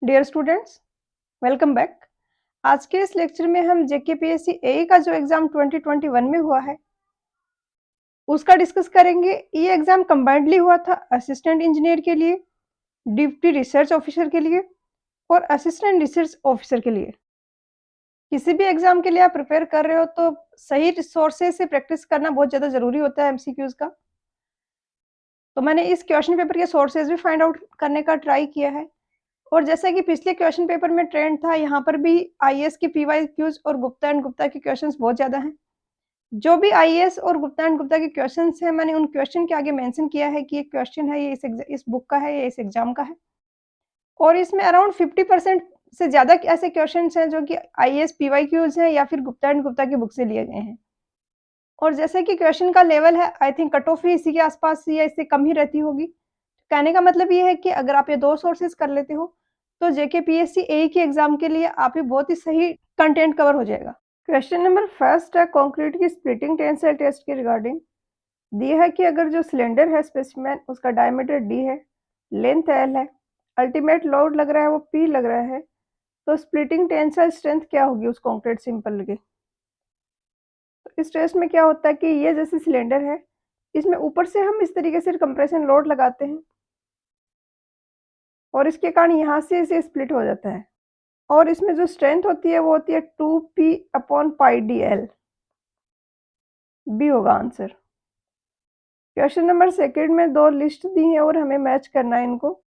Dear students, welcome back. आज के इस लेक्चर में हम जेकेपीएससी एई का जो एग्जाम 2021 में हुआ है उसका डिस्कस करेंगे। ये एग्जाम कंबाइंडली हुआ था असिस्टेंट इंजीनियर के लिए, डिप्टी रिसर्च ऑफिसर के लिए और असिस्टेंट रिसर्च ऑफिसर के लिए। किसी भी एग्जाम के लिए आप प्रिपेयर कर रहे हो तो सही सोर्सेज से प्रैक्टिस करना बहुत ज़्यादा ज़रूरी होता है एमसीक्यूज का। तो मैंने इस क्वेश्चन पेपर के सोर्सेज भी फाइंड आउट करने का ट्राई किया है। और जैसा कि पिछले क्वेश्चन पेपर में ट्रेंड था, यहाँ पर भी आईएएस के पीवाईक्यूज और गुप्ता एंड गुप्ता के क्वेश्चंस बहुत ज़्यादा हैं। जो भी आईएएस और गुप्ता एंड गुप्ता के क्वेश्चंस हैं, मैंने उन क्वेश्चन के आगे मेंशन किया है कि ये क्वेश्चन है, ये इस बुक का है, ये इस एग्जाम का है। और इसमें अराउंड 50% से ज़्यादा ऐसे क्वेश्चंस हैं जो कि आईएएस पीवाईक्यूज हैं या फिर गुप्ता एंड गुप्ता की बुक से लिए गए हैं। और जैसे कि क्वेश्चन का लेवल है, आई थिंक कट ऑफ भी इसी के आसपास या इससे कम ही रहती होगी। कहने का मतलब ये है कि अगर आप ये 2 सोर्सेज़ कर लेते हो, तो जेकेपीएससी एई के एग्ज़ाम के लिए आप ही बहुत ही सही कंटेंट कवर हो जाएगा। क्वेश्चन नंबर फर्स्ट है कंक्रीट की स्प्लिटिंग टेंसाइल टेस्ट के रिगार्डिंग। दिया है कि अगर जो सिलेंडर है स्पेसिमेन उसका डायमीटर डी है, लेंथ एल है, अल्टीमेट लोड लग रहा है वो पी लग रहा है, तो स्प्लिटिंग टेंसाइल स्ट्रेंथ क्या होगी उस कंक्रीट सिंपल की। तो इस टेस्ट में क्या होता है कि ये जैसे सिलेंडर है, इसमें ऊपर से हम इस तरीके से कंप्रेशन लोड लगाते हैं और इसके कारण यहाँ से इसे स्प्लिट हो जाता है। और इसमें जो स्ट्रेंथ होती है वो होती है 2p/πdl। बी होगा आंसर। क्वेश्चन नंबर सेकंड में 2 लिस्ट दी हैं और हमें मैच करना है इनको।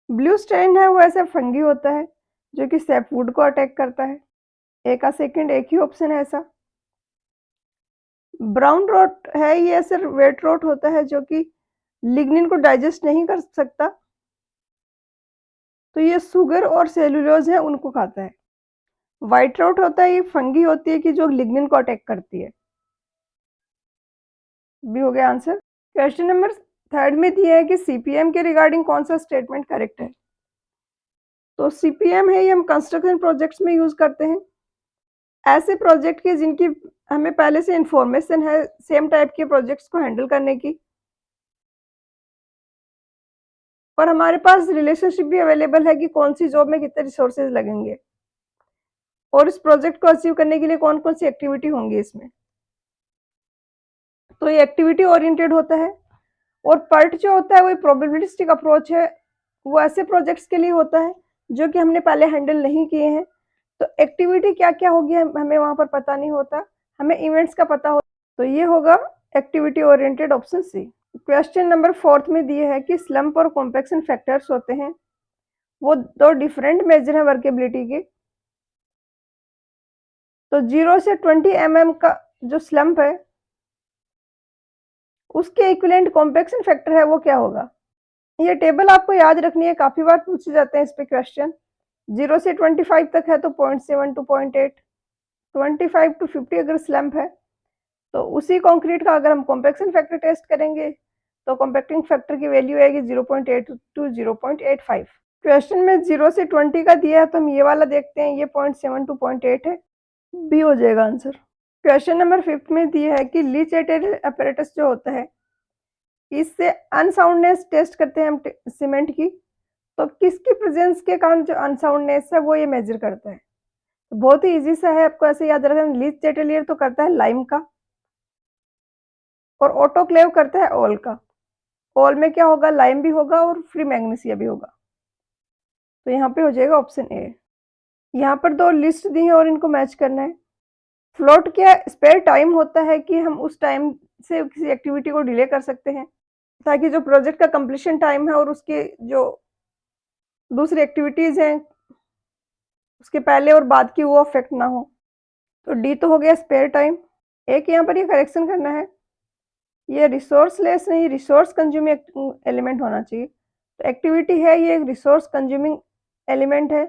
ब्लू स्ट्रेन है वो ऐसा फंगी होता है जो कि सैपवुड को अटैक करता है। ए का सेकंड एक ही ऑप्शन है ऐसा। ब्राउन रोट है ये ऐसे वेट रोट होता है जो कि लिग्निन को डाइजेस्ट नहीं कर सकता, तो ये शुगर और सेलुलोज है उनको खाता है। व्हाइट रोट होता है, ये फंगी होती है कि जो लिग्निन को अटैक करती है। बी हो गया आंसर। क्वेश्चन नंबर थर्ड में दिया है कि सीपीएम के रिगार्डिंग कौन सा स्टेटमेंट करेक्ट है। तो सीपीएम है ये हम कंस्ट्रक्शन प्रोजेक्ट्स में यूज करते हैं, ऐसे प्रोजेक्ट की जिनकी हमें पहले से इंफॉर्मेशन है सेम टाइप के प्रोजेक्ट्स को हैंडल करने की, और हमारे पास रिलेशनशिप भी अवेलेबल है कि कौन सी जॉब में कितने रिसोर्सेज लगेंगे और इस प्रोजेक्ट को अचीव करने के लिए कौन कौन सी एक्टिविटी होंगी इसमें। तो ये एक्टिविटी ओरिएंटेड होता है। और पर्ट जो होता है वो प्रोबेबिलिस्टिक अप्रोच है, वो ऐसे प्रोजेक्ट्स के लिए होता है जो कि हमने पहले हैंडल नहीं किए हैं। तो एक्टिविटी क्या क्या होगी हमें वहां पर पता नहीं होता, हमें इवेंट्स का पता होता। तो ये होगा activity oriented option C. Question number fourth में दिए है कि स्लम्प और कॉम्पेक्शन फैक्टर्स होते हैं, वो 2 डिफरेंट मेजर है वर्केबिलिटी के। तो 0 से 20 mm का जो स्लम्प है उसके इक्विवेलेंट कॉम्पेक्शन फैक्टर है वो क्या होगा। ये टेबल आपको याद रखनी है, काफी बार पूछे जाते हैं इस पे क्वेश्चन। 0 से 25 तक है तो 0.7 टू 0.8, 25 टू 50 अगर स्लम्प है तो उसी कंक्रीट का अगर हम कॉम्पेक्शन फैक्टर टेस्ट करेंगे तो कॉम्पैक्टिंग फैक्टर की वैल्यू आएगी 0.8 टू 0.85। क्वेश्चन में 0 से 20 का दिया है तो हम ये वाला देखते हैं, ये 0.7 टू 0.8 है, बी हो जाएगा आंसर। क्वेश्चन नंबर 5 में दिया है कि लीच अपैरेटस जो होता है इससे अनसाउंडनेस टेस्ट करते हैं हम सीमेंट की, तो किसकी प्रेजेंस के कारण जो अनसाउंडनेस है वो ये मेजर करता है। तो बहुत ही इजी सा है, आपको ऐसे याद रखना। लीच एटेलियर तो करता है लाइम का और ऑटोक्लेव करता है ऑल का। ऑल में क्या होगा, लाइम भी होगा और फ्री मैग्नीशिया भी होगा, तो यहाँ पे हो जाएगा ऑप्शन ए। यहाँ पर 2 लिस्ट दी है और इनको मैच करना है। फ्लोट क्या स्पेयर टाइम होता है कि हम उस टाइम से किसी एक्टिविटी को डिले कर सकते हैं ताकि जो प्रोजेक्ट का कंप्लीशन टाइम है और उसके जो दूसरी एक्टिविटीज हैं उसके पहले और बाद की वो अफेक्ट ना हो। तो डी तो हो गया स्पेयर टाइम। एक यहाँ पर ये करेक्शन करना है, ये रिसोर्स लेस नहीं रिसोर्स कंज्यूमिंग एलिमेंट होना चाहिए। तो एक्टिविटी है ये एक रिसोर्स कंज्यूमिंग एलिमेंट है,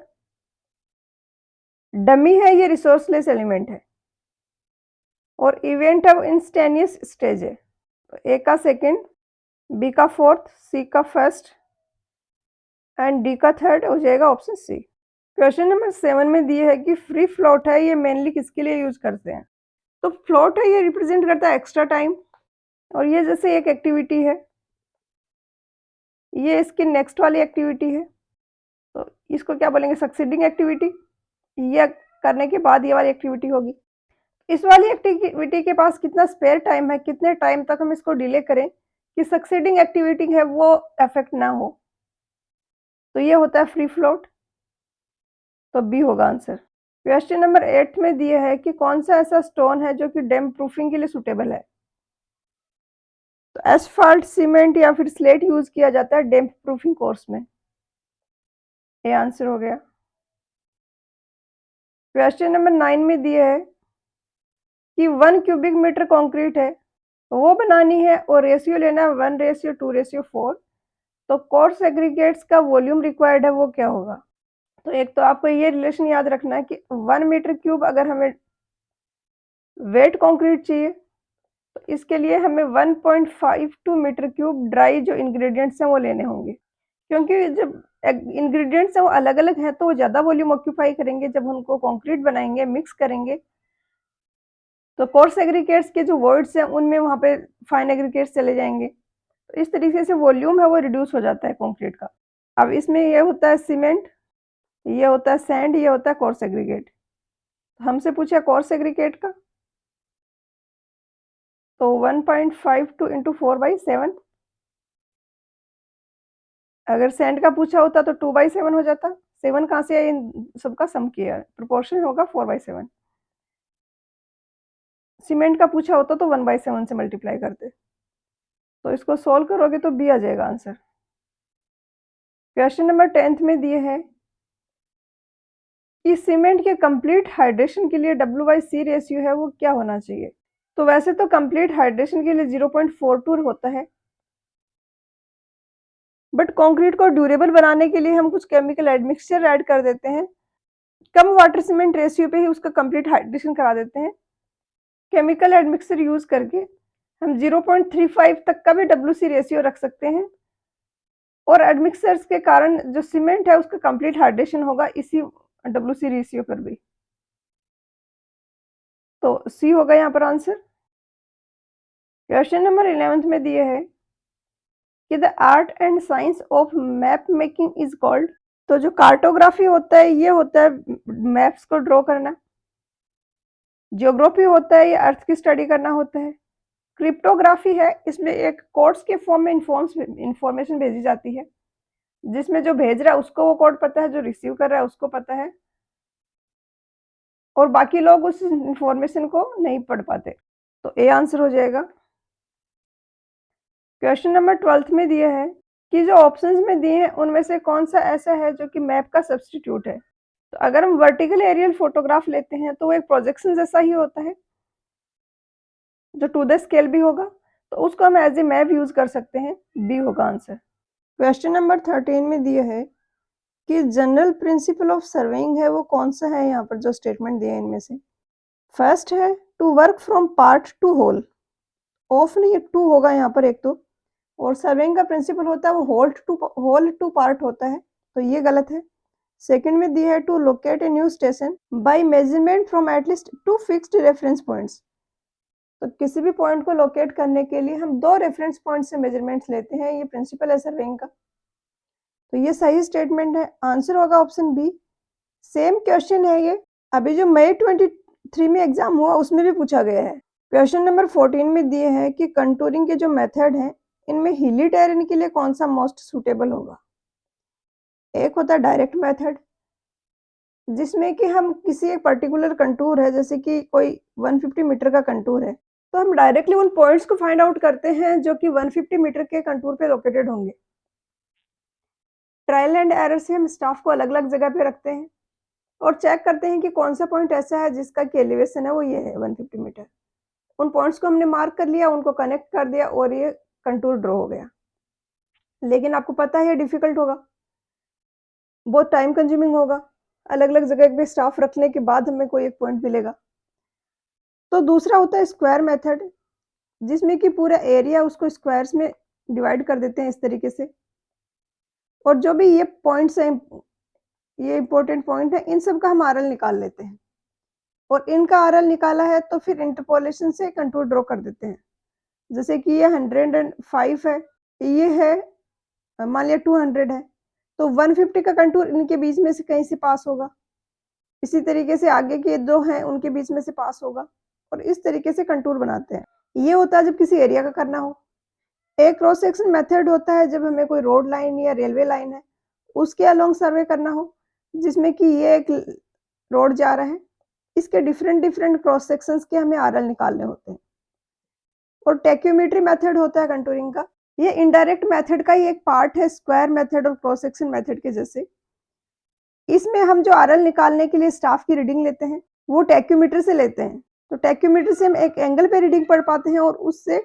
डमी है ये रिसोर्स लेस एलिमेंट है, और इवेंट अब इंस्टेनियस स्टेज है। तो ए का सेकेंड, बी का फोर्थ, सी का फर्स्ट एंड डी का थर्ड हो जाएगा ऑप्शन सी। क्वेश्चन नंबर 7 में दिए है कि फ्री फ्लोट है ये मेनली किसके लिए यूज करते हैं। तो फ्लोट है ये रिप्रेजेंट करता है एक्स्ट्रा टाइम, और ये जैसे एक एक्टिविटी है, ये इसकी नेक्स्ट वाली एक्टिविटी है, तो इसको क्या बोलेंगे, सक्सीडिंग एक्टिविटी। ये करने के बाद ये वाली एक्टिविटी होगी। इस वाली एक्टिविटी के पास कितना स्पेयर टाइम है, कितने टाइम तक हम इसको डिले करें कि सक्सीडिंग एक्टिविटी है वो अफेक्ट ना हो। तो ये होता है फ्री फ्लोट, तो बी होगा आंसर। क्वेश्चन नंबर 8 में दिया है कि कौन सा ऐसा स्टोन है जो कि डैम प्रूफिंग के लिए सुटेबल है। तो एसफाल्ट, सीमेंट या फिर स्लेट यूज किया जाता है डैम प्रूफिंग कोर्स में। ये आंसर हो गया। क्वेश्चन नंबर 9 में दिया है कि 1 क्यूबिक मीटर कंक्रीट है, वो बनानी है और रेशियो लेना है 1:2:4। तो कोर्स एग्रीगेट्स का वॉल्यूम रिक्वायर्ड है वो क्या होगा। तो एक तो आपको ये रिलेशन याद रखना है कि 1 मीटर क्यूब अगर हमें वेट कंक्रीट चाहिए तो इसके लिए हमें 1.52 मीटर क्यूब ड्राई जो इंग्रेडिएंट्स हैं वो लेने होंगे, क्योंकि जब इंग्रेडिएंट्स हैं वो अलग अलग हैं तो वो ज़्यादा वॉल्यूम ऑक्यूपाई करेंगे। जब उनको कंक्रीट बनाएंगे, मिक्स करेंगे, तो कोर्स एग्रीगेट्स के जो वर्ड्स हैं उनमें वहाँ पे फाइन एग्रीगेट्स चले जाएंगे। तो इस तरीके से वॉल्यूम है वो रिड्यूस हो जाता है कंक्रीट का। अब इसमें ये होता है सीमेंट, ये होता है सैंड, ये होता है कोर्स एग्रीगेट। हमसे पूछा कोर्स एग्रीगेट का, तो 1.52 इंटू 4/7। अगर सैंड का पूछा होता तो 2/7 हो जाता। 7 कहाँ से है, इन सबका सम किया है, प्रोपोर्शन होगा 4/7। सीमेंट का पूछा होता तो 1/7 से मल्टीप्लाई करते। तो इसको सोल्व करोगे तो बी आ जाएगा आंसर। क्वेश्चन नंबर 10th में दिए है कि सीमेंट के कंप्लीट हाइड्रेशन के लिए W/C रेशियो है वो क्या होना चाहिए। तो वैसे तो कंप्लीट हाइड्रेशन के लिए 0.42 होता है, बट कंक्रीट को ड्यूरेबल बनाने के लिए हम कुछ केमिकल एडमिक्सचर ऐड कर देते हैं। कम वाटर सीमेंट रेशियो पे ही उसका कंप्लीट हाइड्रेशन करा देते हैं। केमिकल एडमिक्सचर यूज करके हम 0.35 तक का भी WC रेशियो रख सकते हैं, और एडमिक्सचर्स के कारण जो सीमेंट है उसका कंप्लीट हाइड्रेशन होगा इसी WC रेशियो पर भी। तो सी होगा यहाँ पर आंसर। क्वेश्चन नंबर 11th में दिए है कि the art and science of map making is called. तो जो कार्टोग्राफी होता है ये होता है मैप्स को ड्रॉ करना। जियोग्राफी होता है ये अर्थ की स्टडी करना होता है। क्रिप्टोग्राफी है, इसमें एक कोड्स के फॉर्म में इंफॉर्मेशन भेजी जाती है, जिसमें जो भेज रहा है उसको वो कोड पता है, जो रिसीव कर रहा है उसको पता है, और बाकी लोग उस इंफॉर्मेशन को नहीं पढ़ पाते। तो ए आंसर हो जाएगा। क्वेश्चन नंबर 12th में दिया है कि जो ऑप्शंस में दिए हैं उनमें से कौन सा ऐसा है जो कि मैप का सब्स्टिट्यूट है। तो अगर हम वर्टिकल एरियल फोटोग्राफ लेते हैं तो वो एक प्रोजेक्शन जैसा ही होता है, जो टू द स्केल भी होगा, तो उसको हम एज ए मैप यूज कर सकते हैं। बी होगा आंसर। क्वेश्चन नंबर 13 में दिया है कि जनरल प्रिंसिपल ऑफ सर्वेइंग है वो कौन सा है। यहाँ पर जो स्टेटमेंट दिए इनमें से फर्स्ट है to work from part to whole. Of नहीं, टू होगा यहाँ पर एक तो, और सर्वेइंग का प्रिंसिपल होता है वो होल टू पार्ट होता है, तो ये गलत है। सेकंड में दिया है to locate a new station by measurement from at least to fixed reference points. तो किसी भी पॉइंट को लोकेट करने के लिए हम 2 रेफरेंस पॉइंट से मेजरमेंट्स लेते हैं, ये प्रिंसिपल है सर्वेइंग का। तो ये सही स्टेटमेंट है, आंसर होगा ऑप्शन बी। सेम क्वेश्चन है ये, अभी जो मई 23 में एग्जाम हुआ उसमें भी पूछा गया है। क्वेश्चन नंबर 14 में दिए है कि कंटूरिंग के जो मेथड हैं इनमें हिली टेरेन के लिए कौन सा मोस्ट सुटेबल होगा। एक होता है डायरेक्ट मेथड, जिसमें कि हम किसी एक पर्टिकुलर कंटूर है, जैसे कि कोई 150 मीटर का कंटूर है, तो हम डायरेक्टली उन पॉइंट्स को फाइंड आउट करते हैं जो कि 150 मीटर के कंटूर पे लोकेटेड होंगे। ट्रायल एंड एरर से हम स्टाफ को अलग अलग जगह पे रखते हैं और चेक करते हैं कि कौन सा पॉइंट ऐसा है जिसका कि एलिवेशन है वो ये है 150 मीटर। उन पॉइंट्स को हमने मार्क कर लिया, उनको कनेक्ट कर दिया और ये कंटूर ड्रॉ हो गया। लेकिन आपको पता है डिफिकल्ट होगा, बहुत टाइम कंज्यूमिंग होगा, अलग अलग जगह पे स्टाफ रखने के बाद हमें कोई एक पॉइंट मिलेगा। तो दूसरा होता है स्क्वायर मेथड, जिसमें कि पूरा एरिया उसको स्क्वायर्स में डिवाइड कर देते हैं इस तरीके से, और जो भी ये पॉइंट्स हैं, ये इंपॉर्टेंट पॉइंट है, इन सब का हम आरएल निकाल लेते हैं, और इनका आरएल निकाला है तो फिर इंटरपोलेशन से कंटूर ड्रॉ कर देते हैं। जैसे कि ये 105 है, ये है मान लिया 200 है, तो 150 का कंटूर इनके बीच में से कहीं से पास होगा। इसी तरीके से आगे के 2 हैं उनके बीच में से पास होगा और इस तरीके से कंटूर बनाते हैं। ये होता है जब किसी एरिया का करना हो। एक क्रॉस सेक्शन मेथड होता है जब हमें कोई रोड लाइन या रेलवे लाइन है उसके अलोंग सर्वे करना हो, जिसमें कि ये एक रोड जा रहा है, इसके डिफरेंट क्रॉस सेक्शंस के हमें आरएल निकालने होते हैं। और टेक्योमेट्री मेथड होता है कंटूरिंग का। ये इनडायरेक्ट मेथड का ही एक पार्ट है, स्क्वायर मेथड और क्रॉस सेक्शन मेथड के जैसे। इसमें हम जो आरएल निकालने के लिए स्टाफ की रीडिंग लेते हैं वो टेक्योमीटर से लेते हैं। तो टेक्योमीटर से हम एक एंगल पे रीडिंग पढ़ पाते हैं और उससे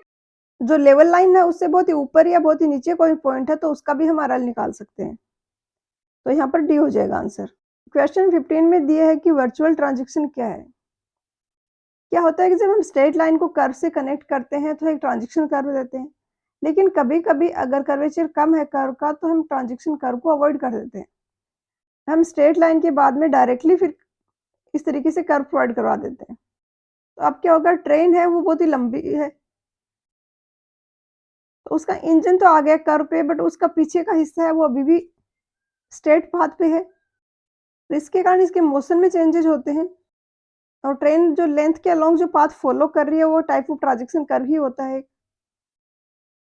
जो लेवल लाइन है उससे बहुत ही ऊपर या बहुत ही नीचे कोई पॉइंट है तो उसका भी हम आरएल निकाल सकते हैं। तो यहाँ पर डी हो जाएगा आंसर। क्वेश्चन 15 में दिया है कि वर्चुअल ट्रांजैक्शन क्या है। क्या होता है कि जब हम स्ट्रेट लाइन को कर्व से कनेक्ट करते हैं तो एक ट्रांजैक्शन कर्व देते हैं, लेकिन कभी-कभी अगर कर्वेचर कम है कर्व का तो हम ट्रांजैक्शन कर्व को अवॉइड कर देते हैं। हम स्ट्रेट लाइन के बाद में डायरेक्टली फिर इस तरीके से कर्व प्रोवाइड करवा देते हैं। तो अब क्या होगा, ट्रेन है वो बहुत ही लंबी है तो उसका इंजन तो आ गया कर्व पे, बट उसका पीछे का हिस्सा है वो अभी भी स्ट्रेट पाथ पे है। तो इसके कारण इसके मोशन में चेंजेस होते हैं और ट्रेन जो लेंथ के अलोंग जो पाथ फॉलो कर रही है वो टाइप ऑफ ट्रांजैक्शन कर्व ही होता है।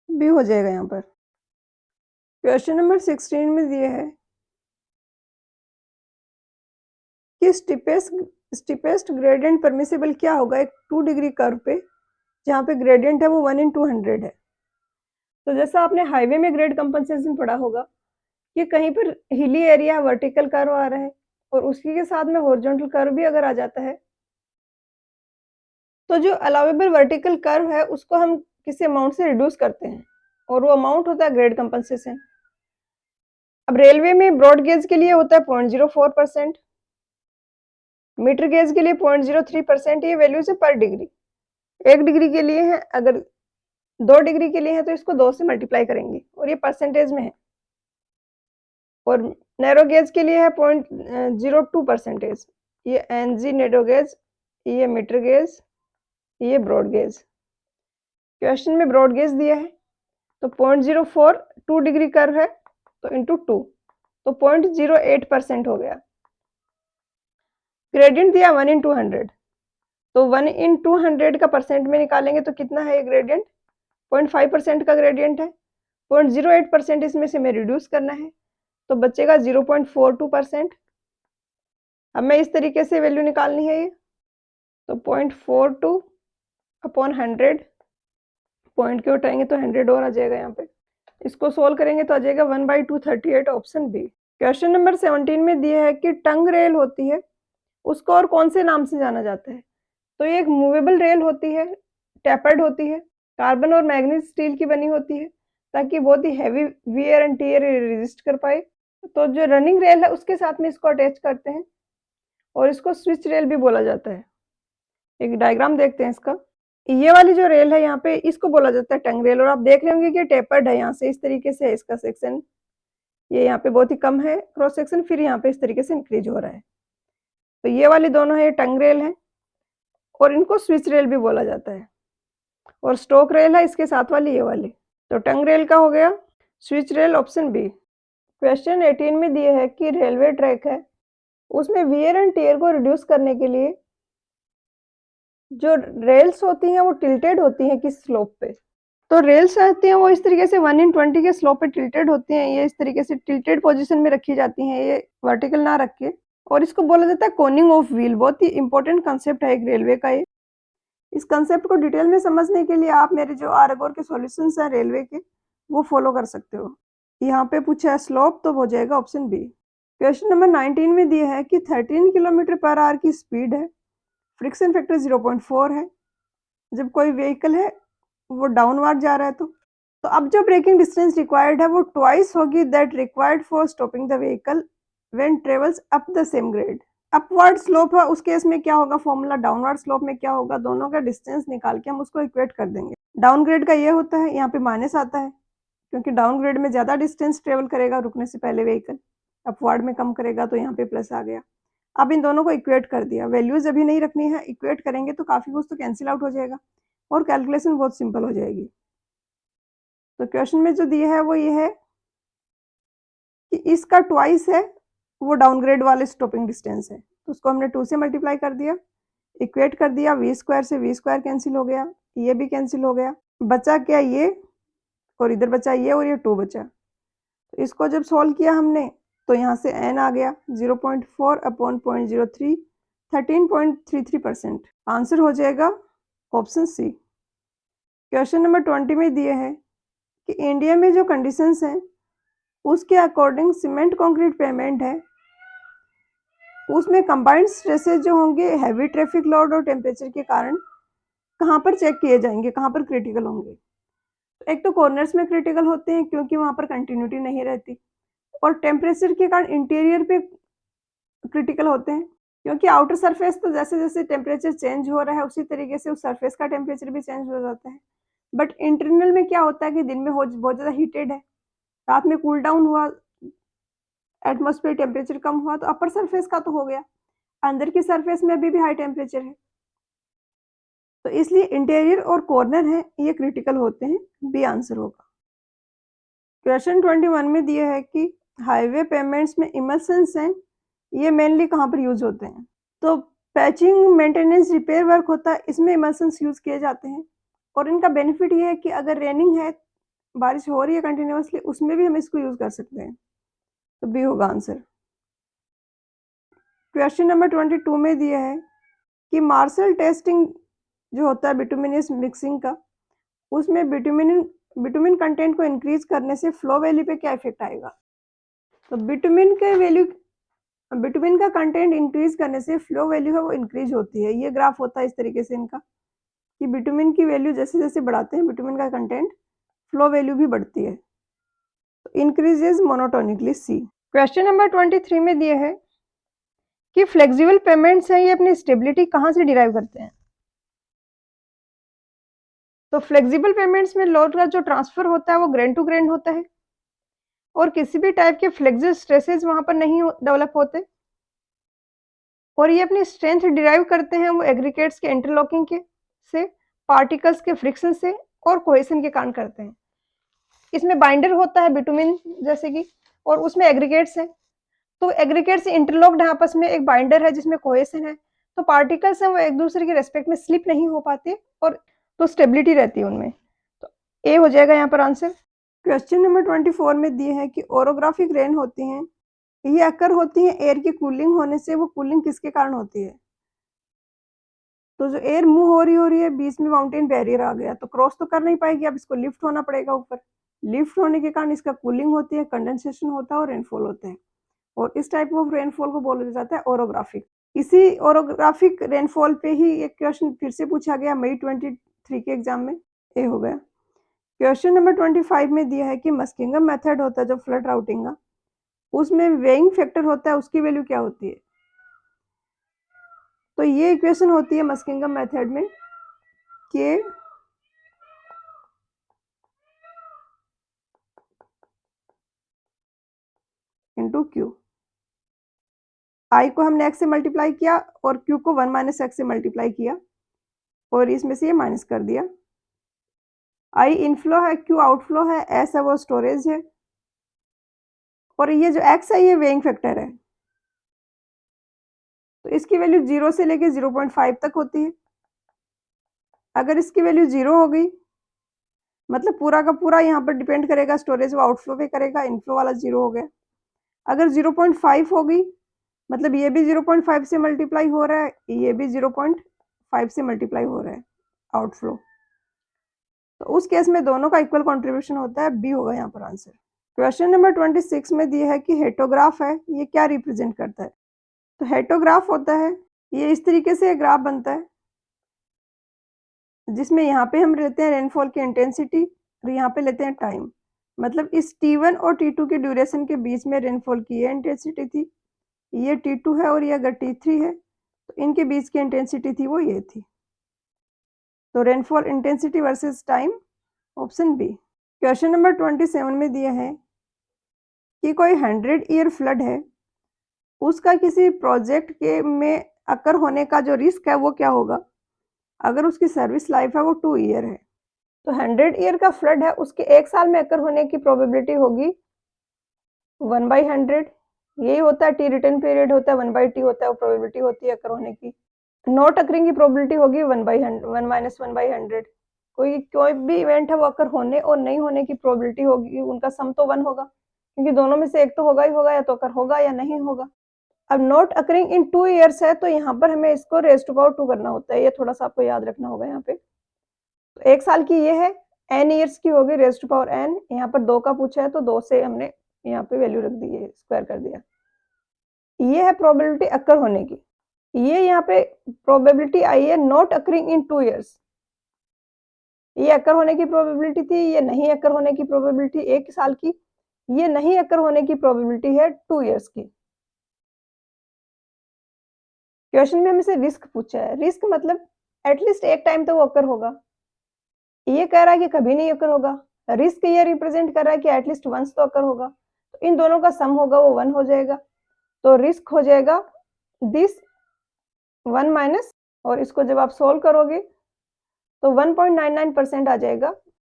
बी हो जाएगा यहाँ पर। क्वेश्चन नंबर 16 में दिए है कि स्टीपेस्ट ग्रेडियंट परमिसिबल क्या होगा एक 2 डिग्री कर्व पे, जहाँ पे ग्रेडियंट है वो 1/200 है। तो जैसा आपने हाईवे में ग्रेड कंपनसेशन पढ़ा होगा कि कहीं पर हिली एरिया वर्टिकल कर्व आ रहा है और उसी के साथ में हॉरिजॉन्टल कर्व भी अगर आ जाता है तो जो अलाउेबल वर्टिकल कर्व है उसको हम किसी अमाउंट से रिड्यूस करते हैं और वो अमाउंट होता है ग्रेड कंपनसेशन। अब रेलवे में ब्रॉड गेज के लिए होता है 0.04%, मीटर गेज के लिए 0.03%। ये वैल्यूज है पर डिग्री। 1 डिग्री के लिए है, अगर 2 डिग्री के लिए है तो इसको 2 से मल्टीप्लाई करेंगे और ये परसेंटेज में है। और नैरो गेज के लिए है 0.02%। ये एनजी नैरो गेज, ये मीटर गेज, ये ब्रॉड गेज। क्वेश्चन में ब्रॉड गेज दिया है तो 0.04 2 डिग्री कर्व है तो इंटू 2 तो 0.08% हो गया। ग्रेडियंट दिया 1/200 तो 1/200 का परसेंट में निकालेंगे तो कितना है ये ग्रेडियंट, 0.5% का ग्रेडियंट है। 0.08% इसमें से हमें रिड्यूस करना है तो बचेगा 0.42%। अब मैं इस तरीके से वैल्यू निकालनी है ये तो 0.42 अपॉन 100, पॉइंट के उठाएंगे तो 100 और आ जाएगा। यहाँ पे इसको सोल्व करेंगे तो आ जाएगा 1/238 ऑप्शन बी। क्वेश्चन नंबर 17 में दिया है कि टंग रेल होती है उसको और कौन से नाम से जाना जाता है। तो ये एक मूवेबल रेल होती है, टेपर्ड होती है, कार्बन और मैग्नीज स्टील की बनी होती है ताकि बहुत ही heavy wear and tear resist कर पाए। तो जो रनिंग रेल है उसके साथ में इसको अटैच करते हैं और इसको स्विच रेल भी बोला जाता है। एक डायग्राम देखते हैं इसका। ये वाली जो रेल है यहाँ पे इसको बोला जाता है टंग रेल और आप देख रहे होंगे कि टेपर्ड है, यहाँ से इस तरीके से है इसका सेक्शन, ये यहाँ पे बहुत ही कम है क्रॉस सेक्शन, फिर यहाँ पे इस तरीके से इंक्रीज हो रहा है। तो ये वाली दोनों है टंग रेल है और इनको स्विच रेल भी बोला जाता है। और स्टोक रेल है इसके साथ वाली ये वाली। तो टंग रेल का हो गया, switch rail option B. Question 18 में दिए है कि रेलवे ट्रैक है उसमें वियर एंड टियर को रिड्यूस करने के लिए जो रेल्स होती हैं वो टिल्टेड होती हैं किस स्लोप पे। तो रेल्स रहती हैं वो इस तरीके से 1/20 के स्लोप पे टिल्टेड होती हैं, ये इस तरीके से टिल्टेड पोजीशन में रखी जाती हैं, ये वर्टिकल ना रख के। और इसको बोला जाता है कोनिंग ऑफ व्हील। बहुत ही इंपॉर्टेंट कंसेप्ट है एक रेलवे का ये। इस कंसेप्ट को डिटेल में समझने के लिए आप मेरे जो आरएगोर के सॉल्यूशंस हैं रेलवे के वो फॉलो कर सकते हो। यहाँ पे पूछा है स्लोप तो हो जाएगा ऑप्शन बी। क्वेश्चन नंबर 19 में दिया है कि 13 किलोमीटर पर आवर की स्पीड है, फ्रिक्शन फैक्टर 0.4 है, जब कोई व्हीकल है वो डाउनवर्ड जा रहा है तो अब जो ब्रेकिंग डिस्टेंस रिक्वायर्ड है वो ट्वाइस होगी that required for stopping the vehicle when travels up the same grade. Upward slope है उस केस में क्या होगा फॉर्मूला, डाउनवर्ड स्लोप में क्या होगा, दोनों का डिस्टेंस निकाल के हम उसको इक्वेट कर देंगे। डाउन ग्रेड का ये होता है, यहाँ पे माइनस आता है क्योंकि डाउन ग्रेड में ज्यादा डिस्टेंस ट्रेवल करेगा रुकने से पहले व्हीकल, अपवर्ड में कम करेगा तो यहाँ पे प्लस आ गया। अब इन दोनों को इक्वेट कर दिया, वैल्यूज अभी नहीं रखनी है, इक्वेट करेंगे तो काफी कुछ तो कैंसिल आउट हो जाएगा और कैलकुलेशन बहुत सिंपल हो जाएगी। तो क्वेश्चन में जो दिया है वो ये है कि इसका ट्वाइस है वो डाउनग्रेड वाले स्टॉपिंग डिस्टेंस है, तो उसको हमने 2 से मल्टीप्लाई कर दिया, इक्वेट कर दिया, वी स्क्वायर से वी स्क्वायर कैंसिल हो गया, ये भी कैंसिल हो गया, बचा क्या ये और इधर बचा ये और ये 2 बचा। तो इसको जब सॉल्व किया हमने तो यहाँ से n आ गया 0.4 अपॉन 0.03, 13.33%। आंसर हो जाएगा ऑप्शन सी। क्वेश्चन नंबर 20 में दिए है कि इंडिया में जो कंडीशंस हैं उसके अकॉर्डिंग सीमेंट कंक्रीट पेमेंट है, उसमें कंबाइंड स्ट्रेसेस जो होंगे हैवी ट्रैफिक लोड और टेम्परेचर के कारण कहाँ पर चेक किए जाएंगे, कहाँ पर क्रिटिकल होंगे। तो एक तो कॉर्नर्स में क्रिटिकल होते हैं क्योंकि वहाँ पर कंटिन्यूटी नहीं रहती, और टेम्परेचर के कारण इंटीरियर पे क्रिटिकल होते हैं क्योंकि आउटर सरफेस तो जैसे जैसे टेम्परेचर चेंज हो रहा है उसी तरीके से उस सरफेस का टेम्परेचर भी चेंज हो जाता है। बट इंटरनल में क्या होता है कि दिन में बहुत ज़्यादा हीटेड है, रात में कूल डाउन हुआ, एटमॉस्फेयर टेम्परेचर कम हुआ, तो अपर सरफेस का तो हो गया, अंदर की सरफेस में अभी भी हाई टेम्परेचर है, तो इसलिए इंटीरियर और कॉर्नर है ये क्रिटिकल होते हैं, बी आंसर होगा। क्वेश्चन 21 में दिया है कि हाईवे पेमेंट्स में इमल्शंस हैं, ये मेनली कहाँ पर यूज होते हैं। तो पैचिंग, मेंटेनेंस, रिपेयर वर्क होता है, इसमें इमल्शंस यूज किए जाते हैं, और इनका बेनिफिट ये है कि अगर रेनिंग है, बारिश हो रही है कंटिन्यूसली, उसमें भी हम इसको यूज कर सकते हैं, तो बी होगा आंसर। क्वेश्चन नंबर 22 में दिया है कि मार्शल टेस्टिंग जो होता है बिटुमिनस मिक्सिंग का, उसमें बिटुमिन कंटेंट को इंक्रीज करने से फ्लो वैल्यू पे क्या इफेक्ट आएगा। तो बिटुमिन का कंटेंट इंक्रीज करने से फ्लो वैल्यू है वो इंक्रीज होती है। ये ग्राफ होता है इस तरीके से इनका कि बिटुमिन की वैल्यू जैसे जैसे बढ़ाते हैं बिटुमिन का कंटेंट, फ्लो वैल्यू भी बढ़ती है, तो इंक्रीजेज मोनोटोनिकली। सी। क्वेश्चन नंबर 23 में दिया है कि फ्लेक्सिबल पेमेंट्स हैं, ये अपनी स्टेबिलिटी कहाँ से डिराइव करते हैं। तो फ्लेक्सिबल पेमेंट्स में लोड का जो ट्रांसफर होता है वो ग्रेन टू ग्रेन होता है, और किसी भी टाइप के फ्लेक्सिबल स्ट्रेसेस वहां पर नहीं डेवलप होते, और ये अपनी स्ट्रेंथ डिराइव करते हैं वो एग्रीगेट्स के इंटरलॉकिंग के से, पार्टिकल्स के फ्रिक्शन से, और कोहेशन के कारण करते हैं। इसमें बाइंडर होता है बिटुमिन जैसे कि, और उसमें एग्रीगेट्स हैं, तो एग्रीगेट्स इंटरलॉक्ड है आपस में, एक बाइंडर है जिसमें कोहेशन है, तो पार्टिकल्स हैं वो एक दूसरे के रेस्पेक्ट में स्लिप नहीं हो पाते, और तो स्टेबिलिटी रहती है उनमें, तो ए हो जाएगा यहाँ पर आंसर। क्वेश्चन नंबर 24 में दिए है कि ओरोग्राफिक रेन होती हैं, ये अकर होती है एयर की कूलिंग होने से, वो कूलिंग किसके कारण होती है। तो जो एयर मूव हो रही है, बीच में माउंटेन बैरियर आ गया, तो क्रॉस तो कर नहीं पाएगी, अब इसको लिफ्ट होना पड़ेगा ऊपर, लिफ्ट होने के कारण इसका कूलिंग होती है, कंडेंसेशन होता है और रेनफॉल होते हैं, और इस टाइप ऑफ रेनफॉल को बोला जाता है ओरोग्राफिक। इसी ओरोग्राफिक रेनफॉल पे ही एक क्वेश्चन फिर से पूछा गया मई 23 के एग्जाम में, ए हो गया। क्वेश्चन नंबर 25 में दिया है कि मस्किंगम मेथड होता है जो फ्लड राउटिंग का, उसमें वेइंग फैक्टर होता है, उसकी वैल्यू क्या होती है। तो ये इक्वेशन होती है मस्किंगम मेथड में के इंटू क्यू, आई को हमने एक्स से मल्टीप्लाई किया और क्यू को 1 माइनस एक्स से मल्टीप्लाई किया, और इसमें से ये माइनस कर दिया। आई इनफ्लो है, क्यू आउटफ्लो है, एस है वो स्टोरेज है, और ये जो एक्स है ये वेइंग फैक्टर है, तो इसकी वैल्यू 0 से लेके 0.5 तक होती है। अगर इसकी वैल्यू 0 हो गई मतलब पूरा का पूरा यहाँ पर डिपेंड करेगा, स्टोरेज वो आउटफ्लो पे करेगा, इनफ्लो वाला 0 हो गया। अगर 0.5 हो गई मतलब ये भी 0.5 से मल्टीप्लाई हो रहा है, ये भी 0.5 से मल्टीप्लाई हो रहा है आउटफ्लो, तो उस केस में दोनों का इक्वल कंट्रीब्यूशन होता है, बी होगा यहाँ पर आंसर। क्वेश्चन नंबर 26 में दिया है कि हेटोग्राफ है, ये क्या रिप्रेजेंट करता है। तो हेटोग्राफ होता है, ये इस तरीके से ग्राफ बनता है जिसमें यहाँ पे हम लेते हैं रेनफॉल की इंटेंसिटी और यहाँ पे लेते हैं टाइम, मतलब इस T1 और T2 के ड्यूरेशन के बीच में रेनफॉल की ये इंटेंसिटी थी, ये T2 है और ये अगर T3 है तो इनके बीच की इंटेंसिटी थी वो ये थी। तो rainfall intensity versus time, option B. Question number 27 में दिया है कि कोई 100 ईयर फ्लड है, उसका किसी प्रोजेक्ट के में अकर होने का जो रिस्क है वो क्या होगा अगर उसकी सर्विस लाइफ है वो 2 ईयर है। तो 100 ईयर का फ्लड है, उसके 1 साल में अकर होने की प्रोबेबिलिटी होगी 1/100 यही होता है, टी रिटर्न पीरियड होता है, 1/t होता है, वो प्रोबेबिलिटी होती है अकर होने की। नॉट अकरिंग की प्रोबेबिलिटी होगी 1/100। कोई भी इवेंट है वो अकर होने और नहीं होने की प्रोबेबिलिटी होगी, उनका सम तो 1 होगा, क्योंकि दोनों में से एक तो होगा ही होगा, या तो अकर होगा या नहीं होगा। अब नॉट अकरिंग इन 2 ईयर्स है, तो यहाँ पर हमें इसको रेज़ टू पावर 2 करना होता है, ये थोड़ा-सा आपको याद रखना होगा यहाँ पे। तो 1 साल की ये है, n ईयर्स की होगी रेज़ टू पावर n, यहाँ पर 2 का पूछा है तो 2 से हमने यहाँ पे वैल्यू रख दी है, स्क्वायर कर दिया। ये है प्रोबेबिलिटी अकर होने की। ये यहाँ पे प्रोबेबिलिटी आई है नॉट अकरिंग इन 2 ईयर्स। ये अकर होने की प्रोबेबिलिटी थी, ये नहीं अकर होने की प्रोबेबिलिटी 1 साल की, ये नहीं अकर होने की प्रोबेबिलिटी है 2 ईयर्स की। क्वेश्चन में हमसे रिस्क पूछा है, रिस्क मतलब एटलीस्ट एक टाइम तो वो अकर होगा। ये कह रहा है कि कभी नहीं अकर होगा, रिस्क ये रिप्रेजेंट कर रहा है कि एटलीस्ट वंस तो अकर होगा, तो इन दोनों का सम होगा वो 1 हो जाएगा, तो रिस्क हो जाएगा दिस 1 माइनस, और इसको जब आप सोल्व करोगे तो 1.99% आ जाएगा।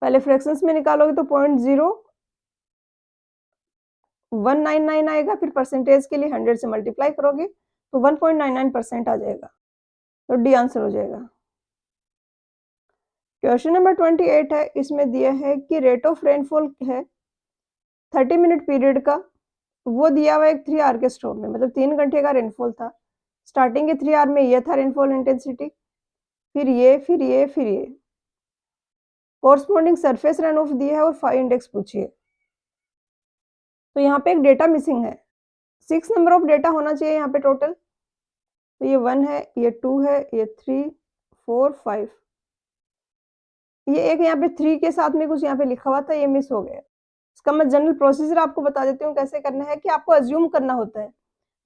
पहले फ्रैक्शंस में निकालोगे तो 0.0199 आएगा, फिर परसेंटेज के लिए 100 से मल्टीप्लाई करोगे तो 1.99% आ जाएगा, तो डी आंसर हो जाएगा। क्वेश्चन नंबर 28 है, इसमें दिया है कि रेट ऑफ रेनफॉल है 30 मिनट पीरियड का, वो दिया हुआ एक 3 आवर के स्ट्रोक में, मतलब 3 घंटे का रेनफॉल था। स्टार्टिंग के 3 आवर में ये था रेनफॉल इंटेंसिटी, फिर ये, फिर ये, फिर ये। कोरस्पॉन्डिंग सरफेस रन ऑफ दिया है और 5 इंडेक्स पूछिए। तो यहाँ पे एक डेटा मिसिंग है, 6 नंबर ऑफ डेटा होना चाहिए यहाँ पे टोटल। तो ये 1 है, ये 2 है, ये 3, 4, 5। ये एक यहाँ पे 3 के साथ में कुछ यहाँ पे लिखा हुआ था, ये मिस हो गया। इसका मैं जनरल प्रोसीजर आपको बता देती हूँ कैसे करना है, कि आपको अज्यूम करना होता है।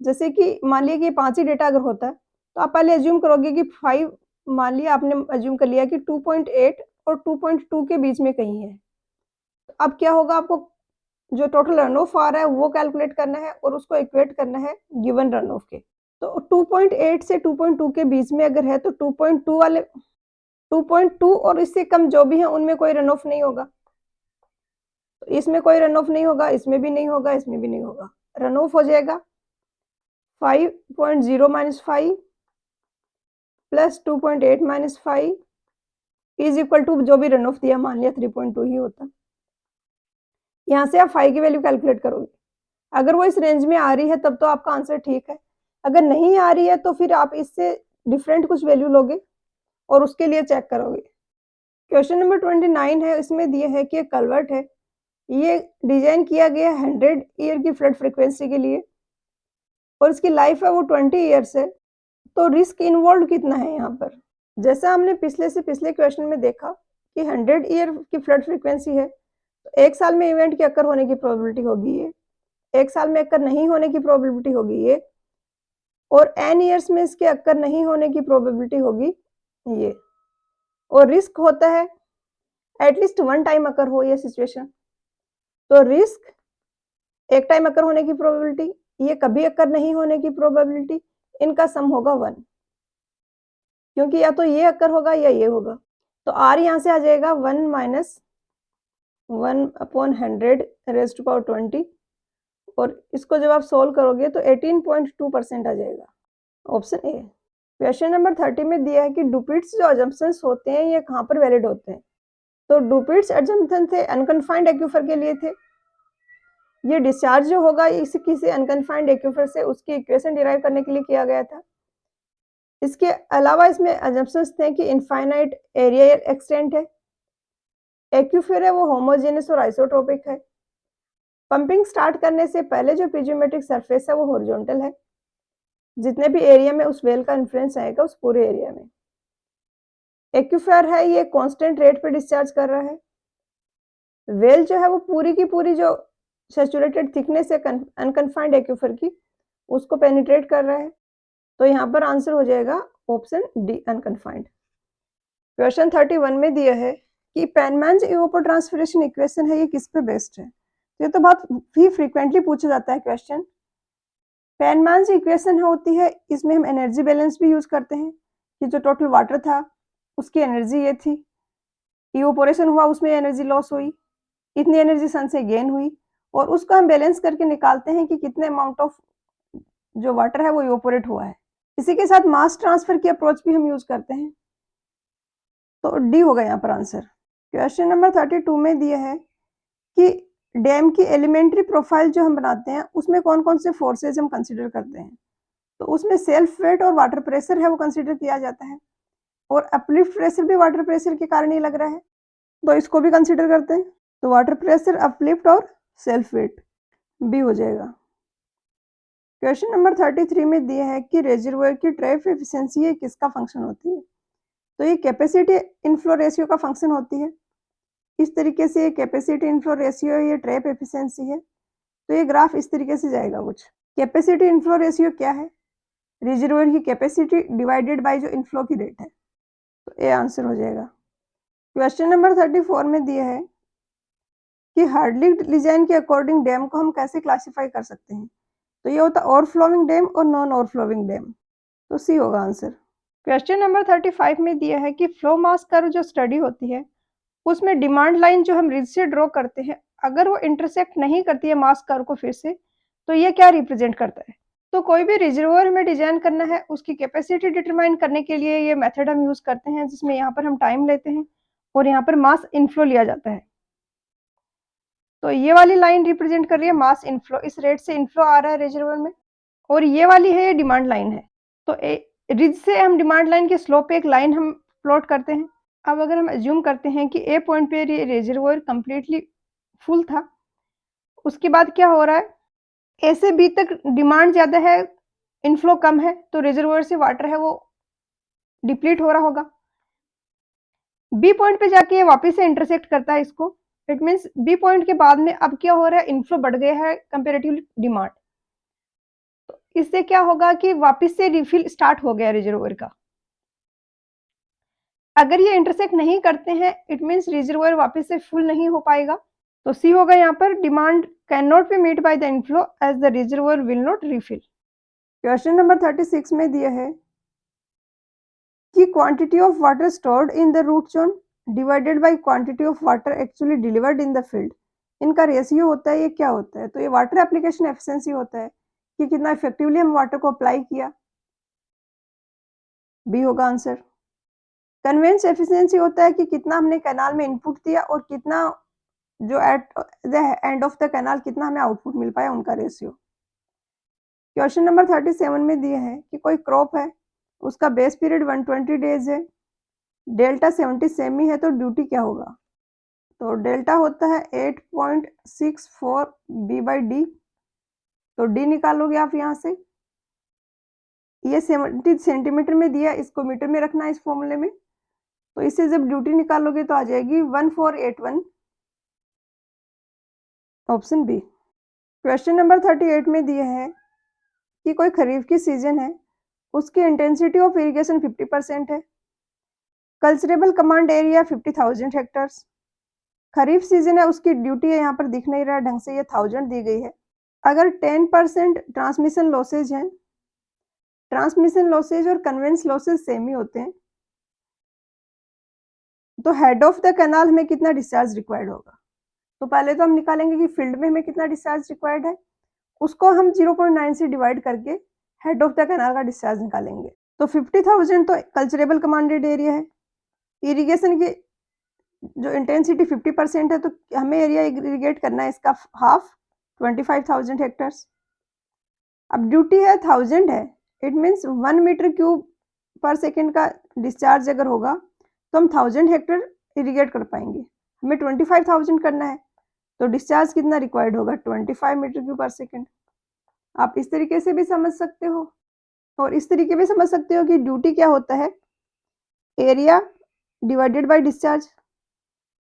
जैसे कि मान लिया कि 5 ही डेटा अगर होता है, तो आप पहले अज्यूम करोगे कि 5, मान लिया आपने अज्यूम कर लिया कि 2.8 और 2.2 के बीच में कहीं है। तो अब क्या होगा, आपको जो टोटल रन ऑफ आ रहा है वो कैलकुलेट करना है और उसको इक्वेट करना है गिवन रन ऑफ के। तो 2.8 से 2.2 के बीच में अगर है तो 2.2 वाले 2.2 और इससे कम जो भी है उनमें कोई रन ऑफ नहीं होगा। तो इसमें कोई रन ऑफ नहीं होगा, इसमें भी नहीं होगा, इसमें भी नहीं होगा। रन ऑफ हो जाएगा 5.0 minus 5 plus 2.8 minus 5 is equal to जो भी रन ऑफ दिया, मान लिया 3.2 ही होता। यहाँ से आप 5 की वैल्यू कैलकुलेट करोगे, अगर वो इस रेंज में आ रही है तब तो आपका आंसर ठीक है, अगर नहीं आ रही है तो फिर आप इससे डिफरेंट कुछ वैल्यू लोगे और उसके लिए चेक करोगे। क्वेश्चन नंबर 29 है, इसमें दिया है कि एक कल्वर्ट है, ये डिजाइन किया गया 100 ईयर की फ्लड फ्रीक्वेंसी के लिए और इसकी लाइफ है वो 20 ईयर्स है, तो रिस्क इन्वॉल्व कितना है यहाँ पर। जैसा हमने पिछले से पिछले क्वेश्चन में देखा कि 100 ईयर की फ्लड फ्रीक्वेंसी है, तो 1 साल में इवेंट के अकर होने की प्रोबेबिलिटी होगी ये, 1 साल में अकर नहीं होने की प्रोबेबिलिटी होगी ये, और n ईयर्स में इसके अकर नहीं होने की प्रोबेबिलिटी होगी ये, और रिस्क होता है एटलीस्ट 1 टाइम अकर हो ये सिचुएशन। तो रिस्क एक टाइम अकर होने की प्रोबेबिलिटी, ये कभी अकर नहीं होने की प्रोबेबिलिटी, इनका सम होगा 1, क्योंकि या तो ये अकर होगा या ये होगा। तो r यहाँ से आ जाएगा 1 माइनस 1/100 रेज़ टू पावर 20, और इसको जब आप सोल्व करोगे तो 18.2% आ जाएगा, ऑप्शन ए। क्वेश्चन नंबर 30 में दिया है कि डुपिट्स जो अजम्पशंस होते हैं ये कहाँ पर वैलिड होते हैं। तो डुपिट्स अजम्पशन थे अनकन्फाइंड एक्यूफर के लिए थे, ये डिस्चार्ज जो होगा इस किसी अनकन्फाइंड एक्यूफर से उसकी इक्वेशन डिराइव करने के लिए किया गया था। इसके अलावा इसमें अजम्पशंस थे कि इनफाइनाइट एरिया एक्सटेंट है, एक्यूफर है वो होमोजेनस और आइसोट्रोपिक है, पंपिंग स्टार्ट करने से पहले जो पीजियोमेट्रिक सरफेस है वो हॉरिजॉन्टल है, जितने भी एरिया में उस वेल का इन्फ्लुएंस आएगा उस पूरे एरिया में। एक्यूफर है ये कांस्टेंट रेट पे डिस्चार्ज कर रहा है, वेल जो है वो पूरी की पूरी जो सैचुरेटेड थिकनेस है अनकन्फाइंड एक्यूफर की उसको पेनिट्रेट कर रहा है, तो यहाँ पर आंसर हो जाएगा ऑप्शन डी अनकन्फाइंड। क्वेश्चन 31 में दिया है कि पेनमैन्स इवापोट्रांसपिरेशन इक्वेशन है, ये किस पे बेस्ड है। तो ये तो बहुत ही फ्रीक्वेंटली पूछा जाता है क्वेश्चन। पेनमैन्स इक्वेशन होती है, इसमें हम एनर्जी बैलेंस भी यूज करते हैं कि जो टोटल वाटर था उसकी एनर्जी ये थी, इवापोरेशन हुआ उसमें एनर्जी लॉस हुई, इतनी एनर्जी सन से गेन हुई और उसको हम बैलेंस करके निकालते हैं कि कितने अमाउंट ऑफ जो वाटर है वो इवोपोरेट हुआ है। इसी के साथ मास ट्रांसफर की अप्रोच भी हम यूज करते हैं। तो डी होगा यहाँ पर आंसर। क्वेश्चन नंबर 32 में दिया है कि डैम की एलिमेंट्री प्रोफाइल जो हम बनाते हैं उसमें कौन कौन से फोर्सेज हम कंसिडर करते हैं। तो उसमें सेल्फ वेट और वाटर प्रेशर है वो कंसिडर किया जाता है, और अपलिफ्ट प्रेशर भी वाटर प्रेशर के कारण ही लग रहा है, तो इसको भी कंसिडर करते हैं। तो वाटर प्रेशर, अपलिफ्ट और सेल्फ वेट, बी हो जाएगा। क्वेश्चन नंबर 33 में दिया है कि रेजर्वोयर की ट्रैप एफिशिएंसी ये किसका फंक्शन होती है। तो ये कैपेसिटी इनफ्लो रेशियो का फंक्शन होती है। इस तरीके से ये कैपेसिटी इनफ्लो रेशियो, ये ट्रैप एफिशिएंसी है। तो ये ग्राफ इस तरीके से जाएगा कुछ। कैपेसिटी इनफ्लो रेशियो क्या है? रिजर्वोयर की कैपेसिटी डिवाइडेड बाय जो इनफ्लो की रेट है। तो ये आंसर हो जाएगा। क्वेश्चन नंबर 34 में दिया है कि हार्डली डिजाइन के अकॉर्डिंग डैम को हम कैसे क्लासिफाई कर सकते हैं। तो ये होता है ओवरफ्लोइंग डैम और नॉन ओवरफ्लोइंग डैम। तो सी होगा आंसर। क्वेश्चन नंबर 35 में दिया है कि फ्लो मास कर्व जो स्टडी होती है उसमें डिमांड लाइन जो हम रिज से ड्रॉ करते हैं, अगर वो इंटरसेक्ट नहीं करती है मास कर्व को फिर से, तो ये क्या रिप्रेजेंट करता है। तो कोई भी रिजर्वोयर में डिजाइन करना है, उसकी कैपेसिटी डिटरमाइन करने के लिए ये मेथड हम यूज करते हैं, जिसमें यहाँ पर हम टाइम लेते हैं और यहाँ पर मास इनफ्लो लिया जाता है। तो ये वाली लाइन रिप्रेजेंट कर रही है मास इनफ्लो, इस रेट से इनफ्लो आ रहा है रिजर्वोयर में, और ये वाली है ये डिमांड लाइन है। तो रिज से हम डिमांड लाइन के स्लोप पे एक लाइन हम प्लॉट करते हैं। अब अगर हम अज्यूम करते हैं कि ए पॉइंट पे ये रिजर्वोयर कंप्लीटली फुल था, उसके बाद क्या हो रहा है, ए से बी तक डिमांड ज्यादा है, इनफ्लो कम है, तो रिजर्वोयर से वाटर है वो डिप्लीट हो रहा होगा। बी पॉइंट पे जाके ये वापस से इंटरसेक्ट करता है इसको, इट मीन्स बी पॉइंट के बाद में अब क्या हो रहा है, इनफ्लो बढ़ गया है कंपेरेटिवली डिमांड। तो इससे क्या होगा कि वापस से रिफिल स्टार्ट हो गया रिजर्वोयर का। अगर ये इंटरसेक्ट नहीं करते हैं, इट मीन्स रिजर्वोयर वापस से फुल नहीं हो पाएगा। तो सी होगा यहाँ पर, demand can not be meet by the inflow as the reservoir will not refill. Question number 36 में दिया है कि quantity of water stored in the root zone divided by quantity of water actually delivered in the field, इनका ratio होता है, ये क्या होता है। तो ये वाटर एप्लीकेशन एफिशिएंसी होता है कि कितना इफेक्टिवली हम वाटर को अप्लाई किया, बी होगा आंसर। कन्वेंस एफिशिएंसी होता है कि कितना हमने कैनाल में इनपुट दिया और कितना जो at the end of the canal कितना हमें आउटपुट मिल पाया, उनका रेशियो। क्वेश्चन नंबर 37 में दिया है कि कोई क्रॉप है, उसका बेस पीरियड 120 डेज है, डेल्टा 70 सेमी है, तो ड्यूटी क्या होगा। तो डेल्टा होता है 8.64 बी बाई डी, तो डी निकालोगे आप यहाँ से। ये 70 सेंटीमीटर में दिया, इसको मीटर में रखना है इस फॉर्मूले में। तो इससे जब ड्यूटी निकालोगे तो आ जाएगी 1481, ऑप्शन बी। क्वेश्चन नंबर 38 में दिया है कि कोई खरीफ की सीजन है, उसकी इंटेंसिटी ऑफ इरिगेशन 50% है, कल्चरेबल कमांड एरिया 50,000 हेक्टर्स। खरीफ सीजन है, उसकी ड्यूटी है यहाँ पर दिख नहीं रहा ढंग से, ये 1000 दी गई है। अगर 10% ट्रांसमिशन लॉसेज हैं, ट्रांसमिशन लॉसेज और कन्वेंस लॉसेज सेम ही होते हैं, तो हेड ऑफ द कैनाल हमें कितना डिस्चार्ज रिक्वायर्ड होगा। तो पहले तो हम निकालेंगे कि फील्ड में हमें कितना डिस्चार्ज रिक्वायर्ड है, उसको हम 0.9 से डिवाइड करके हेड ऑफ द कैनाल का डिस्चार्ज निकालेंगे। तो 50,000 तो कल्चरेबल कमांडेड एरिया है, इरिगेशन की जो इंटेंसिटी 50% है, तो हमें एरिया इरिगेट करना है इसका हाफ, 25,000 हेक्टर्स। अब ड्यूटी है 1000 है, इट मीन्स 1 मीटर क्यूब पर सेकेंड का डिस्चार्ज अगर होगा तो हम 1000 हेक्टर इरिगेट कर पाएंगे। हमें 25,000 करना है, तो डिस्चार्ज कितना रिक्वायर्ड होगा, 25 मीटर क्यूब पर सेकेंड। आप इस तरीके से भी समझ सकते हो, और इस तरीके भी समझ सकते हो कि ड्यूटी क्या होता है, एरिया डिवाइडेड बाय डिस्चार्ज।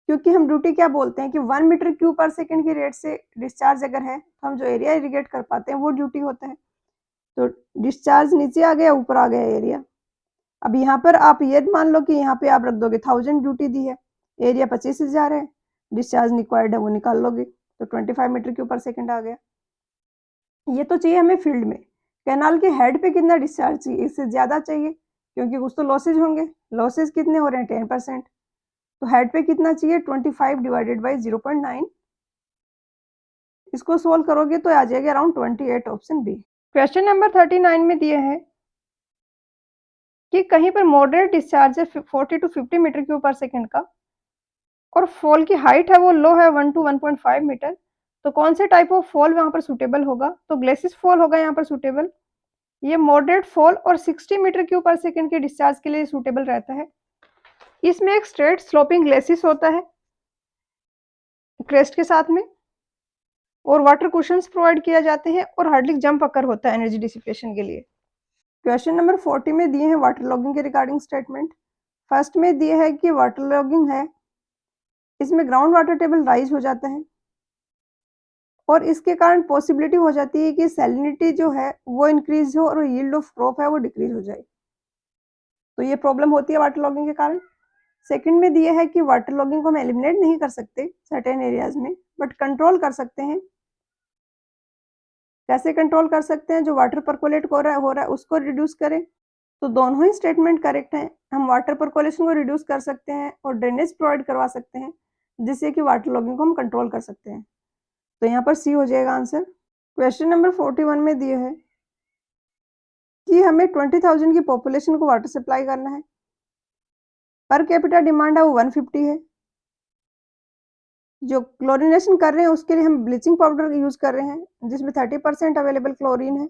क्योंकि हम ड्यूटी क्या बोलते हैं कि 1 मीटर क्यूब पर सेकेंड की रेट से डिस्चार्ज अगर है, तो हम जो एरिया इरिगेट कर पाते हैं वो ड्यूटी होता है। तो डिस्चार्ज नीचे आ गया, ऊपर आ गया एरिया। अब यहाँ पर आप ये मान लो कि यहाँ पे आप रख दोगे 1000 ड्यूटी दी है, एरिया 25,000 है, डिस्चार्ज रिक्वायर्ड है वो निकाल लोगे, तो 25 मीटर क्यूब पर सेकेंड आ गया। ये तो चाहिए हमें फील्ड में। कैनाल के हेड पे कितना डिस्चार्ज चाहिए, इससे ज्यादा चाहिए, क्योंकि कुछ तो लॉसेज होंगे। लॉसेज कितने हो रहे हैं, 10%। तो हेड पे कितना चाहिए, 25 डिवाइडेड बाई 0.9, इसको सोल्व करोगे तो आ जाएगा around 28, option B. Question number 39 में दिए हैं कि कहीं पर मॉडरेट डिस्चार्ज है 40 टू 50 मीटर क्यूब पर सेकंड का और फॉल की हाइट है वो लो है 1 टू 1.5 मीटर, तो कौन से टाइप ऑफ फॉल वहां पर सुटेबल होगा? तो ग्लेसिस फॉल होगा यहाँ पर सुटेबल। ये मॉडरेट फॉल और 60 मीटर क्यूब पर सेकंड के डिस्चार्ज के लिए सुटेबल रहता है। इसमें एक स्ट्रेट स्लोपिंग ग्लेसिस होता है क्रेस्ट के साथ में, और वाटर कुशंस प्रोवाइड किया जाते हैं, और हार्डली जंप अकर होता है एनर्जी डिसिपेशन के लिए। क्वेश्चन नंबर 40 में दिए हैं वाटर लॉगिंग के रिगार्डिंग स्टेटमेंट। फर्स्ट में दिए है कि वाटर लॉगिंग है, इसमें ग्राउंड वाटर टेबल राइज हो जाता है और इसके कारण पॉसिबिलिटी हो जाती है कि सैलिनिटी जो है वो इंक्रीज हो और यील्ड ऑफ क्रॉप है वो डिक्रीज हो जाए, तो ये प्रॉब्लम होती है वाटर लॉगिंग के कारण। सेकंड में दिया है कि वाटर लॉगिंग को हम एलिमिनेट नहीं कर सकते सर्टेन एरियाज में, बट कंट्रोल कर सकते हैं। कैसे कंट्रोल कर सकते हैं? जो वाटर परकोलेट हो रहा है उसको रिड्यूस करें। तो दोनों ही स्टेटमेंट करेक्ट हैं। हम वाटर परकोलेशन को रिड्यूस कर सकते हैं और ड्रेनेज प्रोवाइड करवा सकते हैं, जिससे कि वाटर लॉगिंग को हम कंट्रोल कर सकते हैं। तो यहाँ पर सी हो जाएगा आंसर। क्वेश्चन नंबर 41 में दिया है कि हमें 20,000 की पॉपुलेशन को वाटर सप्लाई करना है। पर कैपिटा डिमांड है वो 150 है। जो क्लोरिनेशन कर रहे हैं उसके लिए हम ब्लीचिंग पाउडर यूज कर रहे हैं, जिसमें 30% अवेलेबल क्लोरीन है,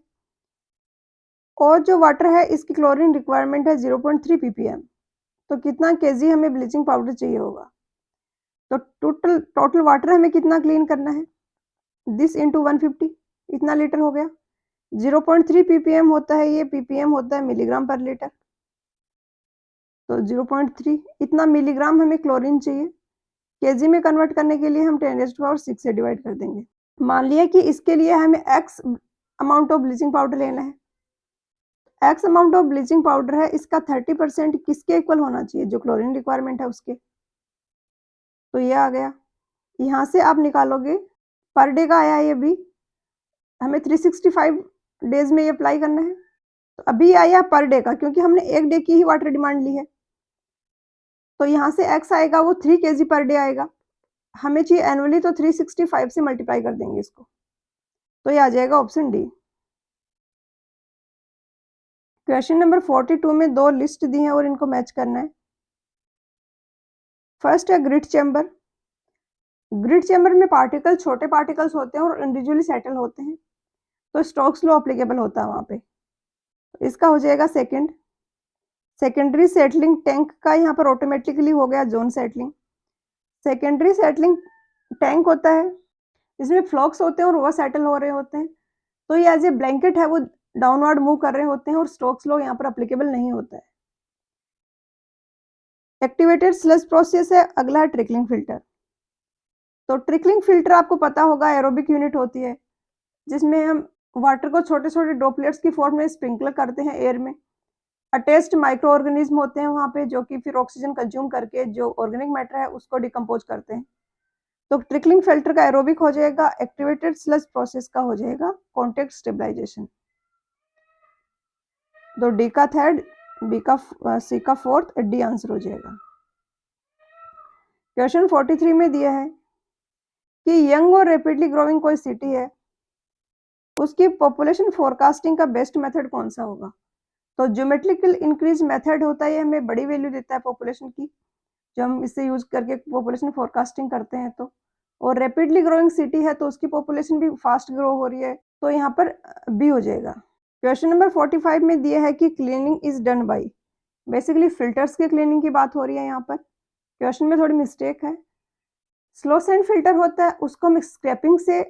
और जो वाटर है इसकी क्लोरीन रिक्वायरमेंट है 0.3 ppm। तो कितना केजी हमें ब्लीचिंग पाउडर चाहिए होगा? तो टोटल वाटर हमें कितना क्लीन करना है? दिस इंटू 150, इतना लीटर हो गया। 0.3 ppm होता है, ये ppm होता है मिलीग्राम पर लीटर। तो 0.3 इतना मिलीग्राम हमें क्लोरीन चाहिए। केजी में कन्वर्ट करने के लिए हम 10⁶ से डिवाइड कर देंगे। मान लिया कि इसके लिए हमें x amount of bleaching powder लेना है। x amount of bleaching powder है, इसका 30% किसके इक्वल होना चाहिए? जो क्लोरीन रिक्वायरमेंट है उसके। तो ये आ गया। यहाँ से आप निकालोगे, पर डे का आया ये भी, हमें 365 डेज में ये अप्लाई करना है। तो अभी आया पर डे का, क्योंकि हमने एक डे की ही वाटर डिमांड ली है। तो यहाँ से x आएगा वो 3 kg पर डे आएगा। हमें चाहिए एनुअली, तो 365 से मल्टीप्लाई कर देंगे इसको, तो ये आ जाएगा ऑप्शन डी। क्वेश्चन नंबर 42 में दो लिस्ट दी है और इनको मैच करना है। फर्स्ट है ग्रिड चैम्बर। ग्रिड चैम्बर में पार्टिकल छोटे पार्टिकल्स होते हैं और इंडिविजुअली सेटल होते हैं, तो स्टोक्स लॉ एप्लीकेबल होता है वहां पे। तो इसका हो जाएगा सेकंड। सेकेंडरी सेटलिंग टैंक का यहाँ पर ऑटोमेटिकली हो गया zone settling. Secondary settling tank होता है, इसमें फ्लॉक्स होते हैं और वो सेटल हो रहे होते हैं, तो ये एज ए ब्लैंकेट है वो डाउनवर्ड मूव कर रहे होते हैं और स्टोक्स लॉ यहाँ पर एप्लीकेबल नहीं होता है। एक्टिवेटेड स्लज प्रोसेस है, अगला है ट्रिकलिंग फिल्टर। तो ट्रिकलिंग फिल्टर आपको पता होगा एरोबिक यूनिट होती है, जिसमें हम वाटर को छोटे छोटे ड्रॉपलेट्स की फॉर्म में स्प्रिंकल करते हैं एयर में। अटैच्ड माइक्रो ऑर्गेनिज्म होते हैं वहां पे, जो कि फिर ऑक्सीजन कंज्यूम करके जो ऑर्गेनिक मैटर है उसको डिकम्पोज करते हैं। तो ट्रिकलिंग फिल्टर का एरोबिक हो जाएगा, एक्टिवेटेड स्लज प्रोसेस का हो जाएगा कॉन्टेक्ट स्टेबलाइजेशन। तो डी का थर्ड, बी का सी का फोर्थ, डी आंसर हो जाएगा। क्वेश्चन 43 में दिया है कि यंग और रैपिडली ग्रोइंग कोई सिटी है, उसकी पॉपुलेशन फोरकास्टिंग का बेस्ट मेथड कौन सा होगा? तो ज्योमेट्रिकल इंक्रीज मेथड होता है, हमें बड़ी वैल्यू देता है पॉपुलेशन की, जो हम इससे यूज करके पॉपुलेशन फोरकास्टिंग करते हैं। तो और रैपिडली ग्रोइंग सिटी है तो उसकी पॉपुलेशन भी फास्ट ग्रो हो रही है, तो यहाँ पर बी हो जाएगा। क्वेश्चन नंबर 45 में दिया है कि cleaning is done by, basically filters की क्लीनिंग की बात हो रही है यहाँ पर। क्वेश्चन में थोड़ी मिस्टेक है। स्लो सैंड फिल्टर होता है, उसको हम स्क्रैपिंग से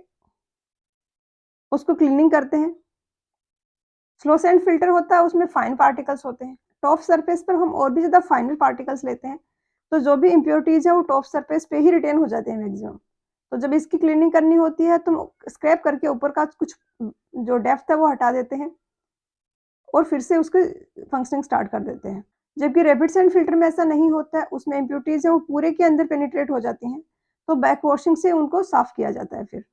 उसको क्लीनिंग करते हैं। स्लो सैंड फिल्टर होता है, उसमें फाइन पार्टिकल्स होते हैं। टॉप सरफेस पर हम और भी ज्यादा फाइनल पार्टिकल्स लेते हैं, तो जो भी इम्प्योरिटीज है वो टॉप सरफेस पे ही रिटेन हो जाते हैं मैक्सिमम। तो जब इसकी क्लीनिंग करनी होती है तो स्क्रैप करके ऊपर का कुछ जो डेप्थ है वो हटा देते हैं और फिर से उसकी फंक्शनिंग स्टार्ट कर देते हैं। जबकि रैपिड सैंड फिल्टर में ऐसा नहीं होता है, उसमें इम्प्योरिटीज है वो पूरे के अंदर पेनिट्रेट हो जाती हैं, तो बैक वॉशिंग से उनको साफ किया जाता है फिर।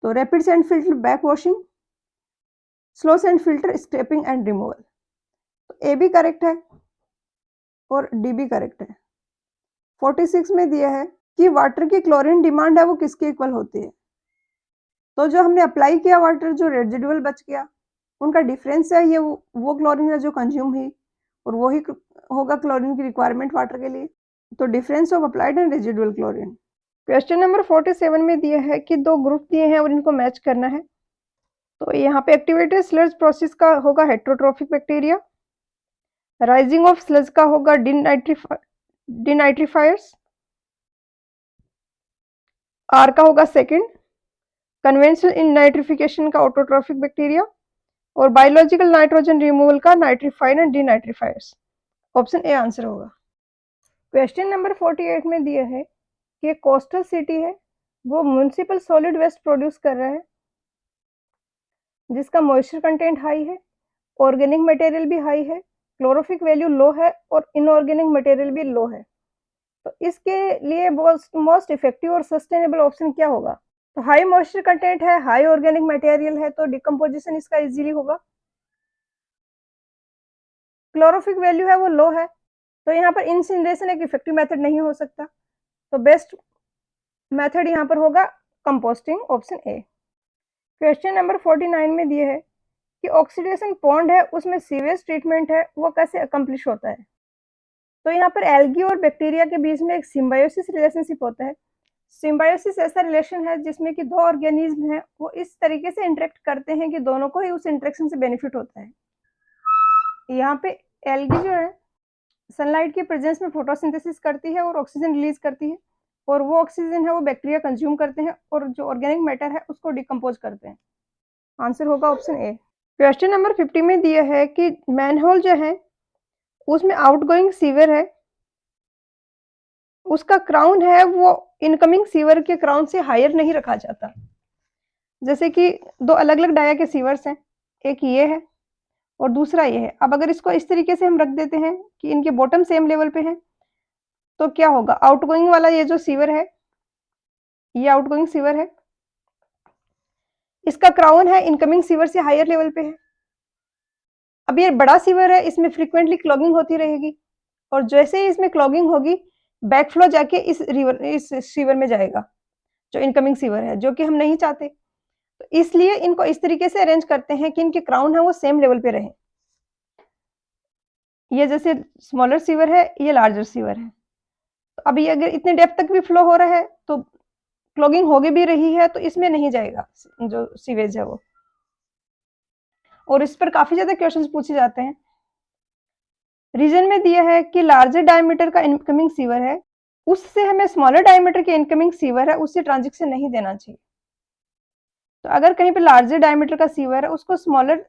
तो rapid sand filter back washing, slow sand filter scraping and removal. तो ए भी करेक्ट है और डी भी करेक्ट है। 46 में दिया है कि वाटर की क्लोरीन डिमांड है वो किसके इक्वल होती है? तो जो हमने अप्लाई किया वाटर, जो रेजिडुअल बच गया, उनका डिफरेंस है ये वो क्लोरीन है जो कंज्यूम हुई, और वही होगा क्लोरीन की रिक्वायरमेंट वाटर के लिए। तो difference of applied and residual chlorine. Question number 47 में दिया है कि दो ग्रुप दिए हैं और इनको मैच करना है। तो यहाँ पे एक्टिवेटेड स्लज प्रोसेस का होगा heterotrophic bacteria, rising of sludge का होगा डिनाइट्रीफायर्स, आर का होगा सेकंड, कन्वेंशनल इन नाइट्रिफिकेशन का ऑटोट्रोफिक बैक्टीरिया, और बायोलॉजिकल नाइट्रोजन रिमूवल का नाइट्रीफाइन एंड डिनाइट्रीफायर्स। ऑप्शन ए आंसर होगा। क्वेश्चन नंबर 48 में दिया है कि कोस्टल सिटी है, वो म्युनिसिपल सॉलिड वेस्ट प्रोड्यूस कर रहा है जिसका मॉइस्चर कंटेंट हाई है, ऑर्गेनिक मटेरियल भी हाई है, क्लोरोफिक वैल्यू लो है और इनऑर्गेनिक मटेरियल भी लो है। तो इसके लिए मोस्ट इफेक्टिव और सस्टेनेबल ऑप्शन क्या होगा? तो हाई मॉइस्चर कंटेंट है, हाई ऑर्गेनिक मटेरियल है, तो डिकम्पोजिशन इसका इजीली होगा। क्लोरोफिक वैल्यू है वो लो है, तो यहाँ पर इंसिनरेशन एक इफेक्टिव मेथड नहीं हो सकता, तो बेस्ट मेथड यहाँ पर होगा composting, option A. Question number 49 में दिए है कि ऑक्सीडेशन पॉन्ड है उसमें सीवेज ट्रीटमेंट है, वो कैसे अकम्प्लिश होता है? तो यहाँ पर एल्गी और बैक्टीरिया के बीच में एक सिम्बायोसिस रिलेशनशिप होता है। सिम्बायोसिस ऐसा रिलेशन है जिसमें कि दो ऑर्गेनिज्म हैं, वो इस तरीके से इंटरेक्ट करते हैं कि दोनों को ही उस इंटरेक्शन से बेनिफिट होता है। यहाँ पे एल्गी जो है सनलाइट की प्रेजेंस में फोटोसिंथेसिस करती है और ऑक्सीजन रिलीज करती है, और वो ऑक्सीजन है वो बैक्टीरिया कंज्यूम करते हैं और जो ऑर्गेनिक मैटर है उसको डिकम्पोज करते हैं। आंसर होगा ऑप्शन ए। क्वेश्चन नंबर 50 में दिया है कि मैनहोल जो है उसमें आउटगोइंग सीवर है, उसका क्राउन है वो इनकमिंग सीवर के क्राउन से हायर नहीं रखा जाता। जैसे कि दो अलग अलग डाया के सीवर्स हैं, एक ये है और दूसरा ये है। अब अगर इसको इस तरीके से हम रख देते हैं कि इनके बॉटम सेम लेवल पे है, तो क्या होगा? आउटगोइंग वाला ये जो सीवर है, ये आउटगोइंग सीवर है, इसका क्राउन है इनकमिंग सीवर से हायर लेवल पे है। अब ये बड़ा सीवर है, इसमें फ्रीक्वेंटली क्लॉगिंग होती रहेगी, और जैसे ही इसमें क्लॉगिंग होगी बैकफ्लो जाके इस सीवर में जाएगा जो इनकमिंग सीवर है, जो कि हम नहीं चाहते। तो इसलिए इनको इस तरीके से अरेंज करते हैं कि इनके क्राउन है वो सेम लेवल पे रहे। ये जैसे स्मॉलर सीवर है, ये लार्जर सीवर है। तो अभी अगर इतने डेप्थ तक भी फ्लो हो रहा है तो क्लॉगिंग होगी भी रही है, तो इसमें नहीं जाएगा जो सीवेज है वो। और इस पर काफी ज्यादा क्वेश्चंस पूछे जाते हैं। रीजन में दिया है कि लार्जर डायमीटर का इनकमिंग सीवर है, उससे हमें स्मॉलर डायमीटर के इनकमिंग सीवर है उससे ट्रांजैक्शन नहीं देना चाहिए। तो अगर कहीं पे लार्जर डायमीटर का सीवर है, उसको स्मॉलर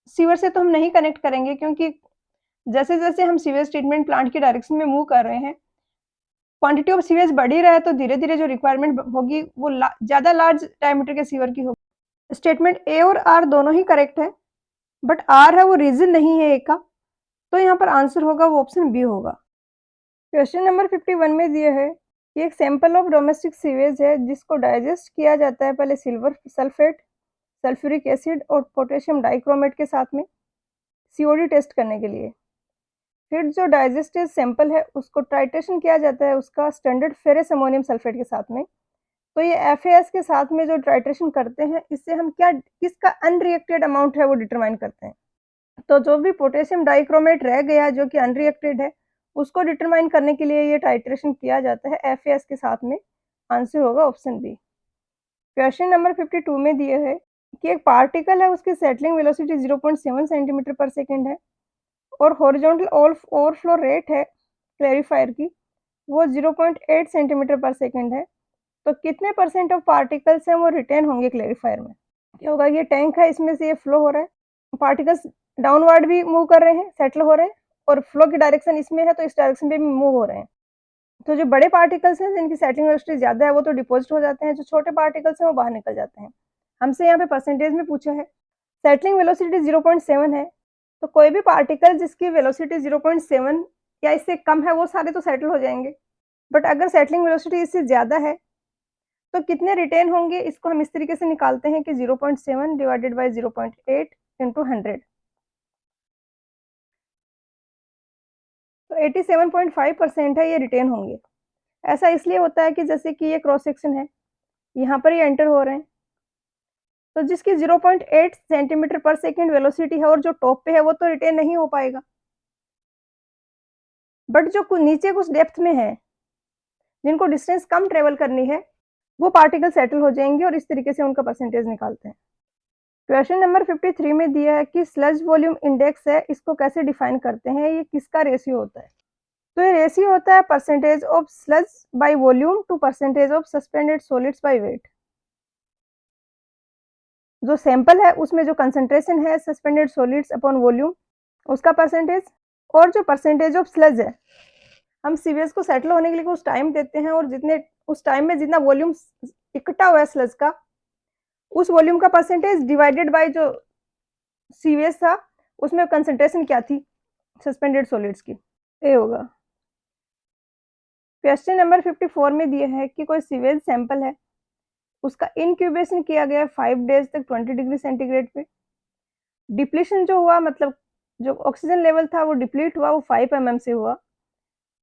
सीवर से तो हम नहीं कनेक्ट करेंगे, क्योंकि जैसे जैसे हम सीवेज ट्रीटमेंट प्लांट की डायरेक्शन में मूव कर रहे हैं, क्वांटिटी ऑफ सीवेज बढ़ ही रहा है, तो धीरे धीरे जो रिक्वायरमेंट होगी वो ज्यादा लार्ज डायमीटर के सीवर की होगी। स्टेटमेंट ए और आर दोनों ही करेक्ट है, बट आर है वो रीजन नहीं है ए का, तो यहाँ पर आंसर होगा वो ऑप्शन बी होगा। क्वेश्चन नंबर 51 में दिया है कि एक सैंपल ऑफ डोमेस्टिक सीवेज है जिसको डाइजेस्ट किया जाता है पहले सिल्वर सल्फेट, सल्फ्यूरिक एसिड और पोटेशियम डाइक्रोमेट के साथ में सीओडी टेस्ट करने के लिए। फिर जो डाइजेस्टेड सैंपल है उसको टाइट्रेशन किया जाता है उसका स्टैंडर्ड फेरस अमोनियम सल्फेट के साथ में। तो ये एफएएस के साथ में जो टाइट्रेशन करते हैं, इससे हम क्या किसका अनरिएक्टेड अमाउंट है वो डिटरमाइन करते हैं। तो जो भी पोटेशियम डाइक्रोमेट रह गया जो कि अनरिएक्टेड है, उसको डिटरमाइन करने के लिए ये टाइट्रेशन किया जाता है एफएएस के साथ में। आंसर होगा ऑप्शन बी। क्वेश्चन नंबर 52 में दिया है कि एक पार्टिकल है उसकी सेटलिंग वेलोसिटी 0.7 सेंटीमीटर पर सेकेंड है और हॉरिजॉन्टल ओवरफ्लो रेट है क्लैरिफायर की वो 0.8 सेंटीमीटर पर सेकेंड है। तो कितने परसेंट ऑफ पार्टिकल्स हैं वो रिटेन होंगे क्लैरिफायर में? क्या होगा? ये टैंक है, इसमें से ये फ्लो हो रहा है, पार्टिकल्स डाउनवर्ड भी मूव कर रहे हैं, सेटल हो रहे हैं, और फ्लो की डायरेक्शन इसमें है तो इस डायरेक्शन में भी मूव हो रहे हैं। तो जो बड़े पार्टिकल्स हैं जिनकी सेटलिंग वेलोसिटी ज़्यादा है वो तो डिपॉजिट हो जाते हैं, जो छोटे पार्टिकल्स हैं वो बाहर निकल जाते हैं। हमसे यहाँ पे परसेंटेज में पूछा है, सेटलिंग वेलोसिटी 0.7 है, तो कोई भी पार्टिकल जिसकी वेलोसिटी 0.7 या इससे कम है वो सारे तो सेटल हो जाएंगे। बट अगर सेटलिंग वेलोसिटी इससे ज़्यादा है तो कितने रिटेन होंगे? इसको हम इस तरीके से निकालते हैं कि 0.7 डिवाइडेड बाय 0.8 इंटू 100, तो 87.5% है ये रिटेन होंगे। ऐसा इसलिए होता है कि जैसे कि ये क्रॉस सेक्शन है, यहाँ पर ये एंटर हो रहे हैं, तो जिसकी 0.8 सेंटीमीटर पर सेकंड वेलोसिटी है और जो टॉप पे है वो तो रिटेन नहीं हो पाएगा। बट जो नीचे कुछ डेप्थ में है, जिनको डिस्टेंस कम ट्रेवल करनी है, वो पार्टिकल सेटल हो जाएंगे और इस तरीके से उनका परसेंटेज निकालते हैं। क्वेश्चन नंबर 53 में दिया है कि स्लज वॉल्यूम इंडेक्स है, इसको कैसे डिफाइन करते हैं, ये किसका रेशियो होता है? तो ये रेशियो होता है percentage of sludge by volume to percentage of suspended solids by weight. जो सैंपल है उसमें जो कंसंट्रेशन है सस्पेंडेड सॉलिड्स अपॉन वॉल्यूम, उसका परसेंटेज, और जो परसेंटेज ऑफ स्लज है, हम सीवीएस को सेटल होने के लिए कुछ टाइम देते हैं और जितने उस टाइम में जितना वॉल्यूम इकट्ठा हुआ है स्लज का, उस वॉल्यूम का परसेंटेज डिवाइडेड बाय जो सीवीएस था, उसमें कंसंट्रेशन क्या थी सस्पेंडेड सॉलिड्स की, ए होगा। क्वेश्चन नंबर 54 में दिया है कि कोई सीवेज सैंपल है, उसका इनक्यूबेशन किया गया 5 डेज तक 20 डिग्री सेंटीग्रेड पे। डिप्लीशन जो हुआ, मतलब जो ऑक्सीजन लेवल था वो डिप्लीट हुआ, वो 5 mm से हुआ।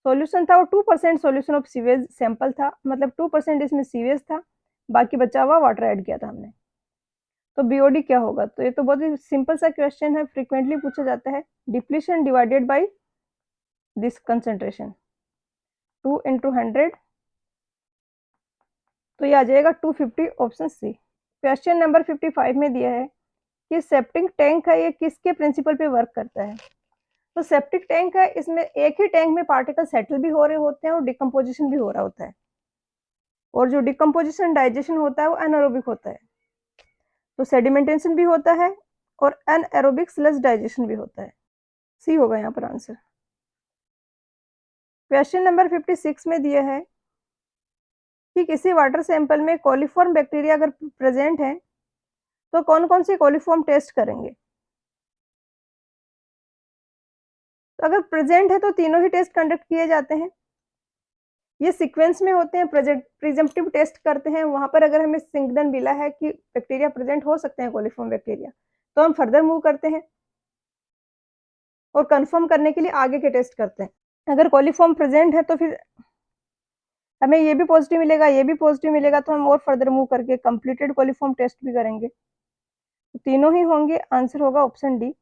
सॉल्यूशन था वो 2% सॉल्यूशन ऑफ सीवेज सैंपल था, मतलब 2% इसमें सीवेज था, बाकी बचा हुआ वाटर ऐड किया था हमने। तो बीओडी क्या होगा? तो ये तो बहुत ही सिंपल सा क्वेश्चन है, फ्रीक्वेंटली पूछा जाता है। Depletion divided by this concentration, 2 into 100, तो ये आ जाएगा 250, ऑप्शन सी। क्वेश्चन नंबर 55 में दिया है कि सेप्टिक टैंक है, ये किसके प्रिंसिपल पे वर्क करता है? तो सेप्टिक टैंक है, इसमें एक ही टैंक में पार्टिकल सेटल भी हो रहे होते हैं और डिकम्पोजिशन भी हो रहा होता है, और जो डिकम्पोजिशन डाइजेशन होता है वो एनारोबिक होता है। तो सेडिमेंटेशन भी होता है और एनएरोबिक स्लज डाइजेशन भी होता है। सी होगा यहाँ पर आंसर। क्वेश्चन नंबर 56 में दिया है कि किसी वाटर सैंपल में कोलिफॉर्म बैक्टीरिया अगर प्रेजेंट है तो कौन कौन सी कोलिफॉर्म टेस्ट करेंगे? तो अगर प्रेजेंट है तो तीनों ही टेस्ट कंडक्ट किए जाते हैं। ये सीक्वेंस में होते हैं, प्रिजम्पटिव टेस्ट करते हैं, वहां पर अगर हमें सिग्नल मिला है कि बैक्टीरिया प्रेजेंट हो सकते हैं कोलिफॉर्म बैक्टीरिया, तो हम फर्दर मूव करते हैं और कंफर्म करने के लिए आगे के टेस्ट करते हैं। अगर कोलिफॉर्म प्रेजेंट है तो फिर हमें ये भी पॉजिटिव मिलेगा, ये भी पॉजिटिव मिलेगा, तो हम और फर्दर मूव करके कंप्लीटेड कोलिफॉर्म टेस्ट भी करेंगे। तो तीनों ही होंगे, आंसर होगा ऑप्शन डी।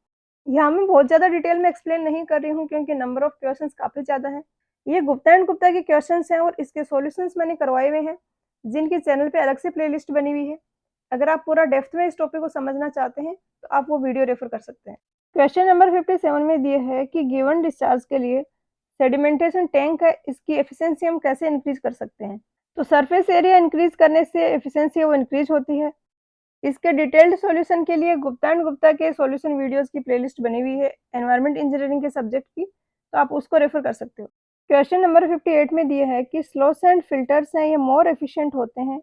यहाँ मैं बहुत ज्यादा डिटेल में एक्सप्लेन नहीं कर रही हूँ क्योंकि नंबर ऑफ क्वेश्चंस काफी ज्यादा है। ये गुप्ता एंड गुप्ता के क्वेश्चंस हैं और इसके सॉल्यूशंस मैंने करवाए हुए हैं, जिनकी चैनल पे अलग से प्लेलिस्ट बनी हुई है। अगर आप पूरा डेप्थ में इस टॉपिक को समझना चाहते हैं तो आप वो वीडियो रेफर कर सकते हैं। क्वेश्चन नंबर 57 में दिए है कि गिवन डिस्चार्ज के लिए सेडिमेंटेशन टैंक है, इसकी एफिशिएंसी हम कैसे इंक्रीज कर सकते हैं? तो सरफेस एरिया इंक्रीज करने से एफिशिएंसी वो इंक्रीज होती है। इसके डिटेल्ड सॉल्यूशन के लिए गुप्ता एंड गुप्ता के सॉल्यूशन वीडियोस की प्लेलिस्ट बनी हुई है एनवायरमेंट इंजीनियरिंग के सब्जेक्ट की, तो आप उसको रेफर कर सकते हो। क्वेश्चन नंबर 58 में दिया है कि स्लो सैंड फिल्टर्स हैं, ये मोर एफिशिएंट होते हैं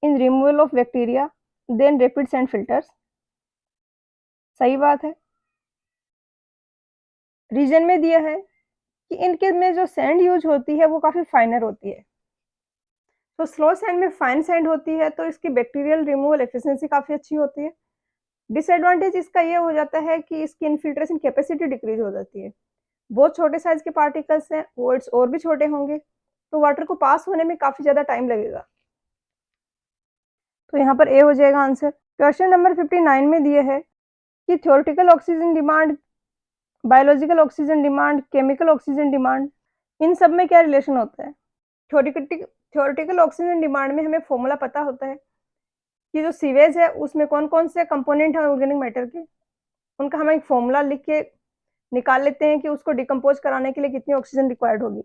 in removal of bacteria than rapid sand filters. सही बात है। रीजन में दिया है कि इनके में जो सैंड यूज होती है वो काफी फाइनर होती है, तो स्लो सैंड में फाइन सैंड होती है, तो इसकी बैक्टीरियल रिमूवल एफिशिएंसी काफी अच्छी होती है। डिसएडवांटेज इसका ये हो जाता है कि इसकी इनफिल्ट्रेशन कैपेसिटी डिक्रीज हो जाती है। बहुत छोटे साइज के पार्टिकल्स हैं, वॉइड्स और भी छोटे होंगे, तो वाटर को पास होने में काफी ज्यादा टाइम लगेगा। तो यहाँ पर ए हो जाएगा आंसर। क्वेश्चन नंबर 59 में दिए है कि theoretical oxygen demand, biological oxygen demand, chemical oxygen demand, इन सब में क्या रिलेशन होता है? थ्योरेटिकल ऑक्सीजन डिमांड में हमें फॉर्मूला पता होता है कि जो सीवेज है उसमें कौन कौन से कंपोनेंट है ऑर्गेनिक मैटर के, उनका हम एक फॉर्मूला लिख के निकाल लेते हैं कि उसको डिकम्पोज कराने के लिए कितनी ऑक्सीजन रिक्वायर्ड होगी।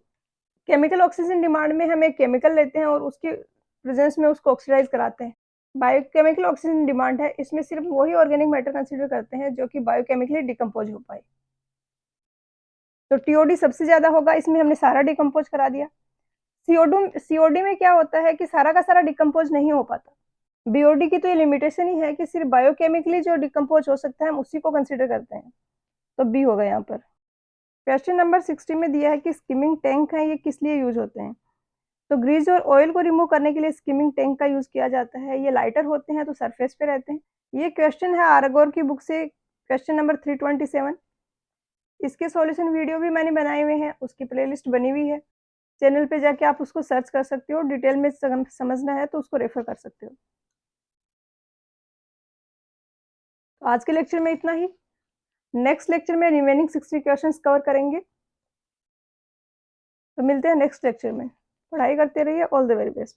केमिकल ऑक्सीजन डिमांड में हम एक केमिकल लेते हैं और उसकी प्रेजेंस में उसको ऑक्सीडाइज कराते हैं। बायोकेमिकल ऑक्सीजन डिमांड है, इसमें सिर्फ वही ऑर्गेनिक मैटर कंसीडर करते हैं जो कि बायोकेमिकली डिकम्पोज हो पाए। तो टीओडी सबसे ज्यादा होगा, इसमें हमने सारा डिकम्पोज करा दिया। सीओडी में क्या होता है कि सारा का सारा डिकम्पोज नहीं हो पाता। बीओडी की तो ये लिमिटेशन ही है कि सिर्फ बायोकेमिकली जो डिकम्पोज हो सकता है हम उसी को कंसीडर करते हैं, तो बी होगा यहाँ पर। क्वेश्चन नंबर 60 में दिया है कि स्किमिंग टैंक है, ये किस लिए यूज होते हैं? तो ग्रीस और ऑयल को रिमूव करने के लिए स्किमिंग टैंक का यूज किया जाता है। ये लाइटर होते हैं तो सरफेस पे रहते हैं। ये क्वेश्चन है आरगोर की बुक से, क्वेश्चन नंबर 327। इसके सॉल्यूशन वीडियो भी मैंने बनाए हुए हैं, उसकी प्लेलिस्ट बनी हुई है, चैनल पे जाके आप उसको सर्च कर सकते हो। डिटेल में समझना है तो उसको रेफर कर सकते हो। तो आज के लेक्चर में इतना ही। नेक्स्ट लेक्चर में रिमेनिंग 60 क्वेश्चंस कवर करेंगे। तो मिलते हैं नेक्स्ट लेक्चर में। पढ़ाई करते रहिए। All the very best.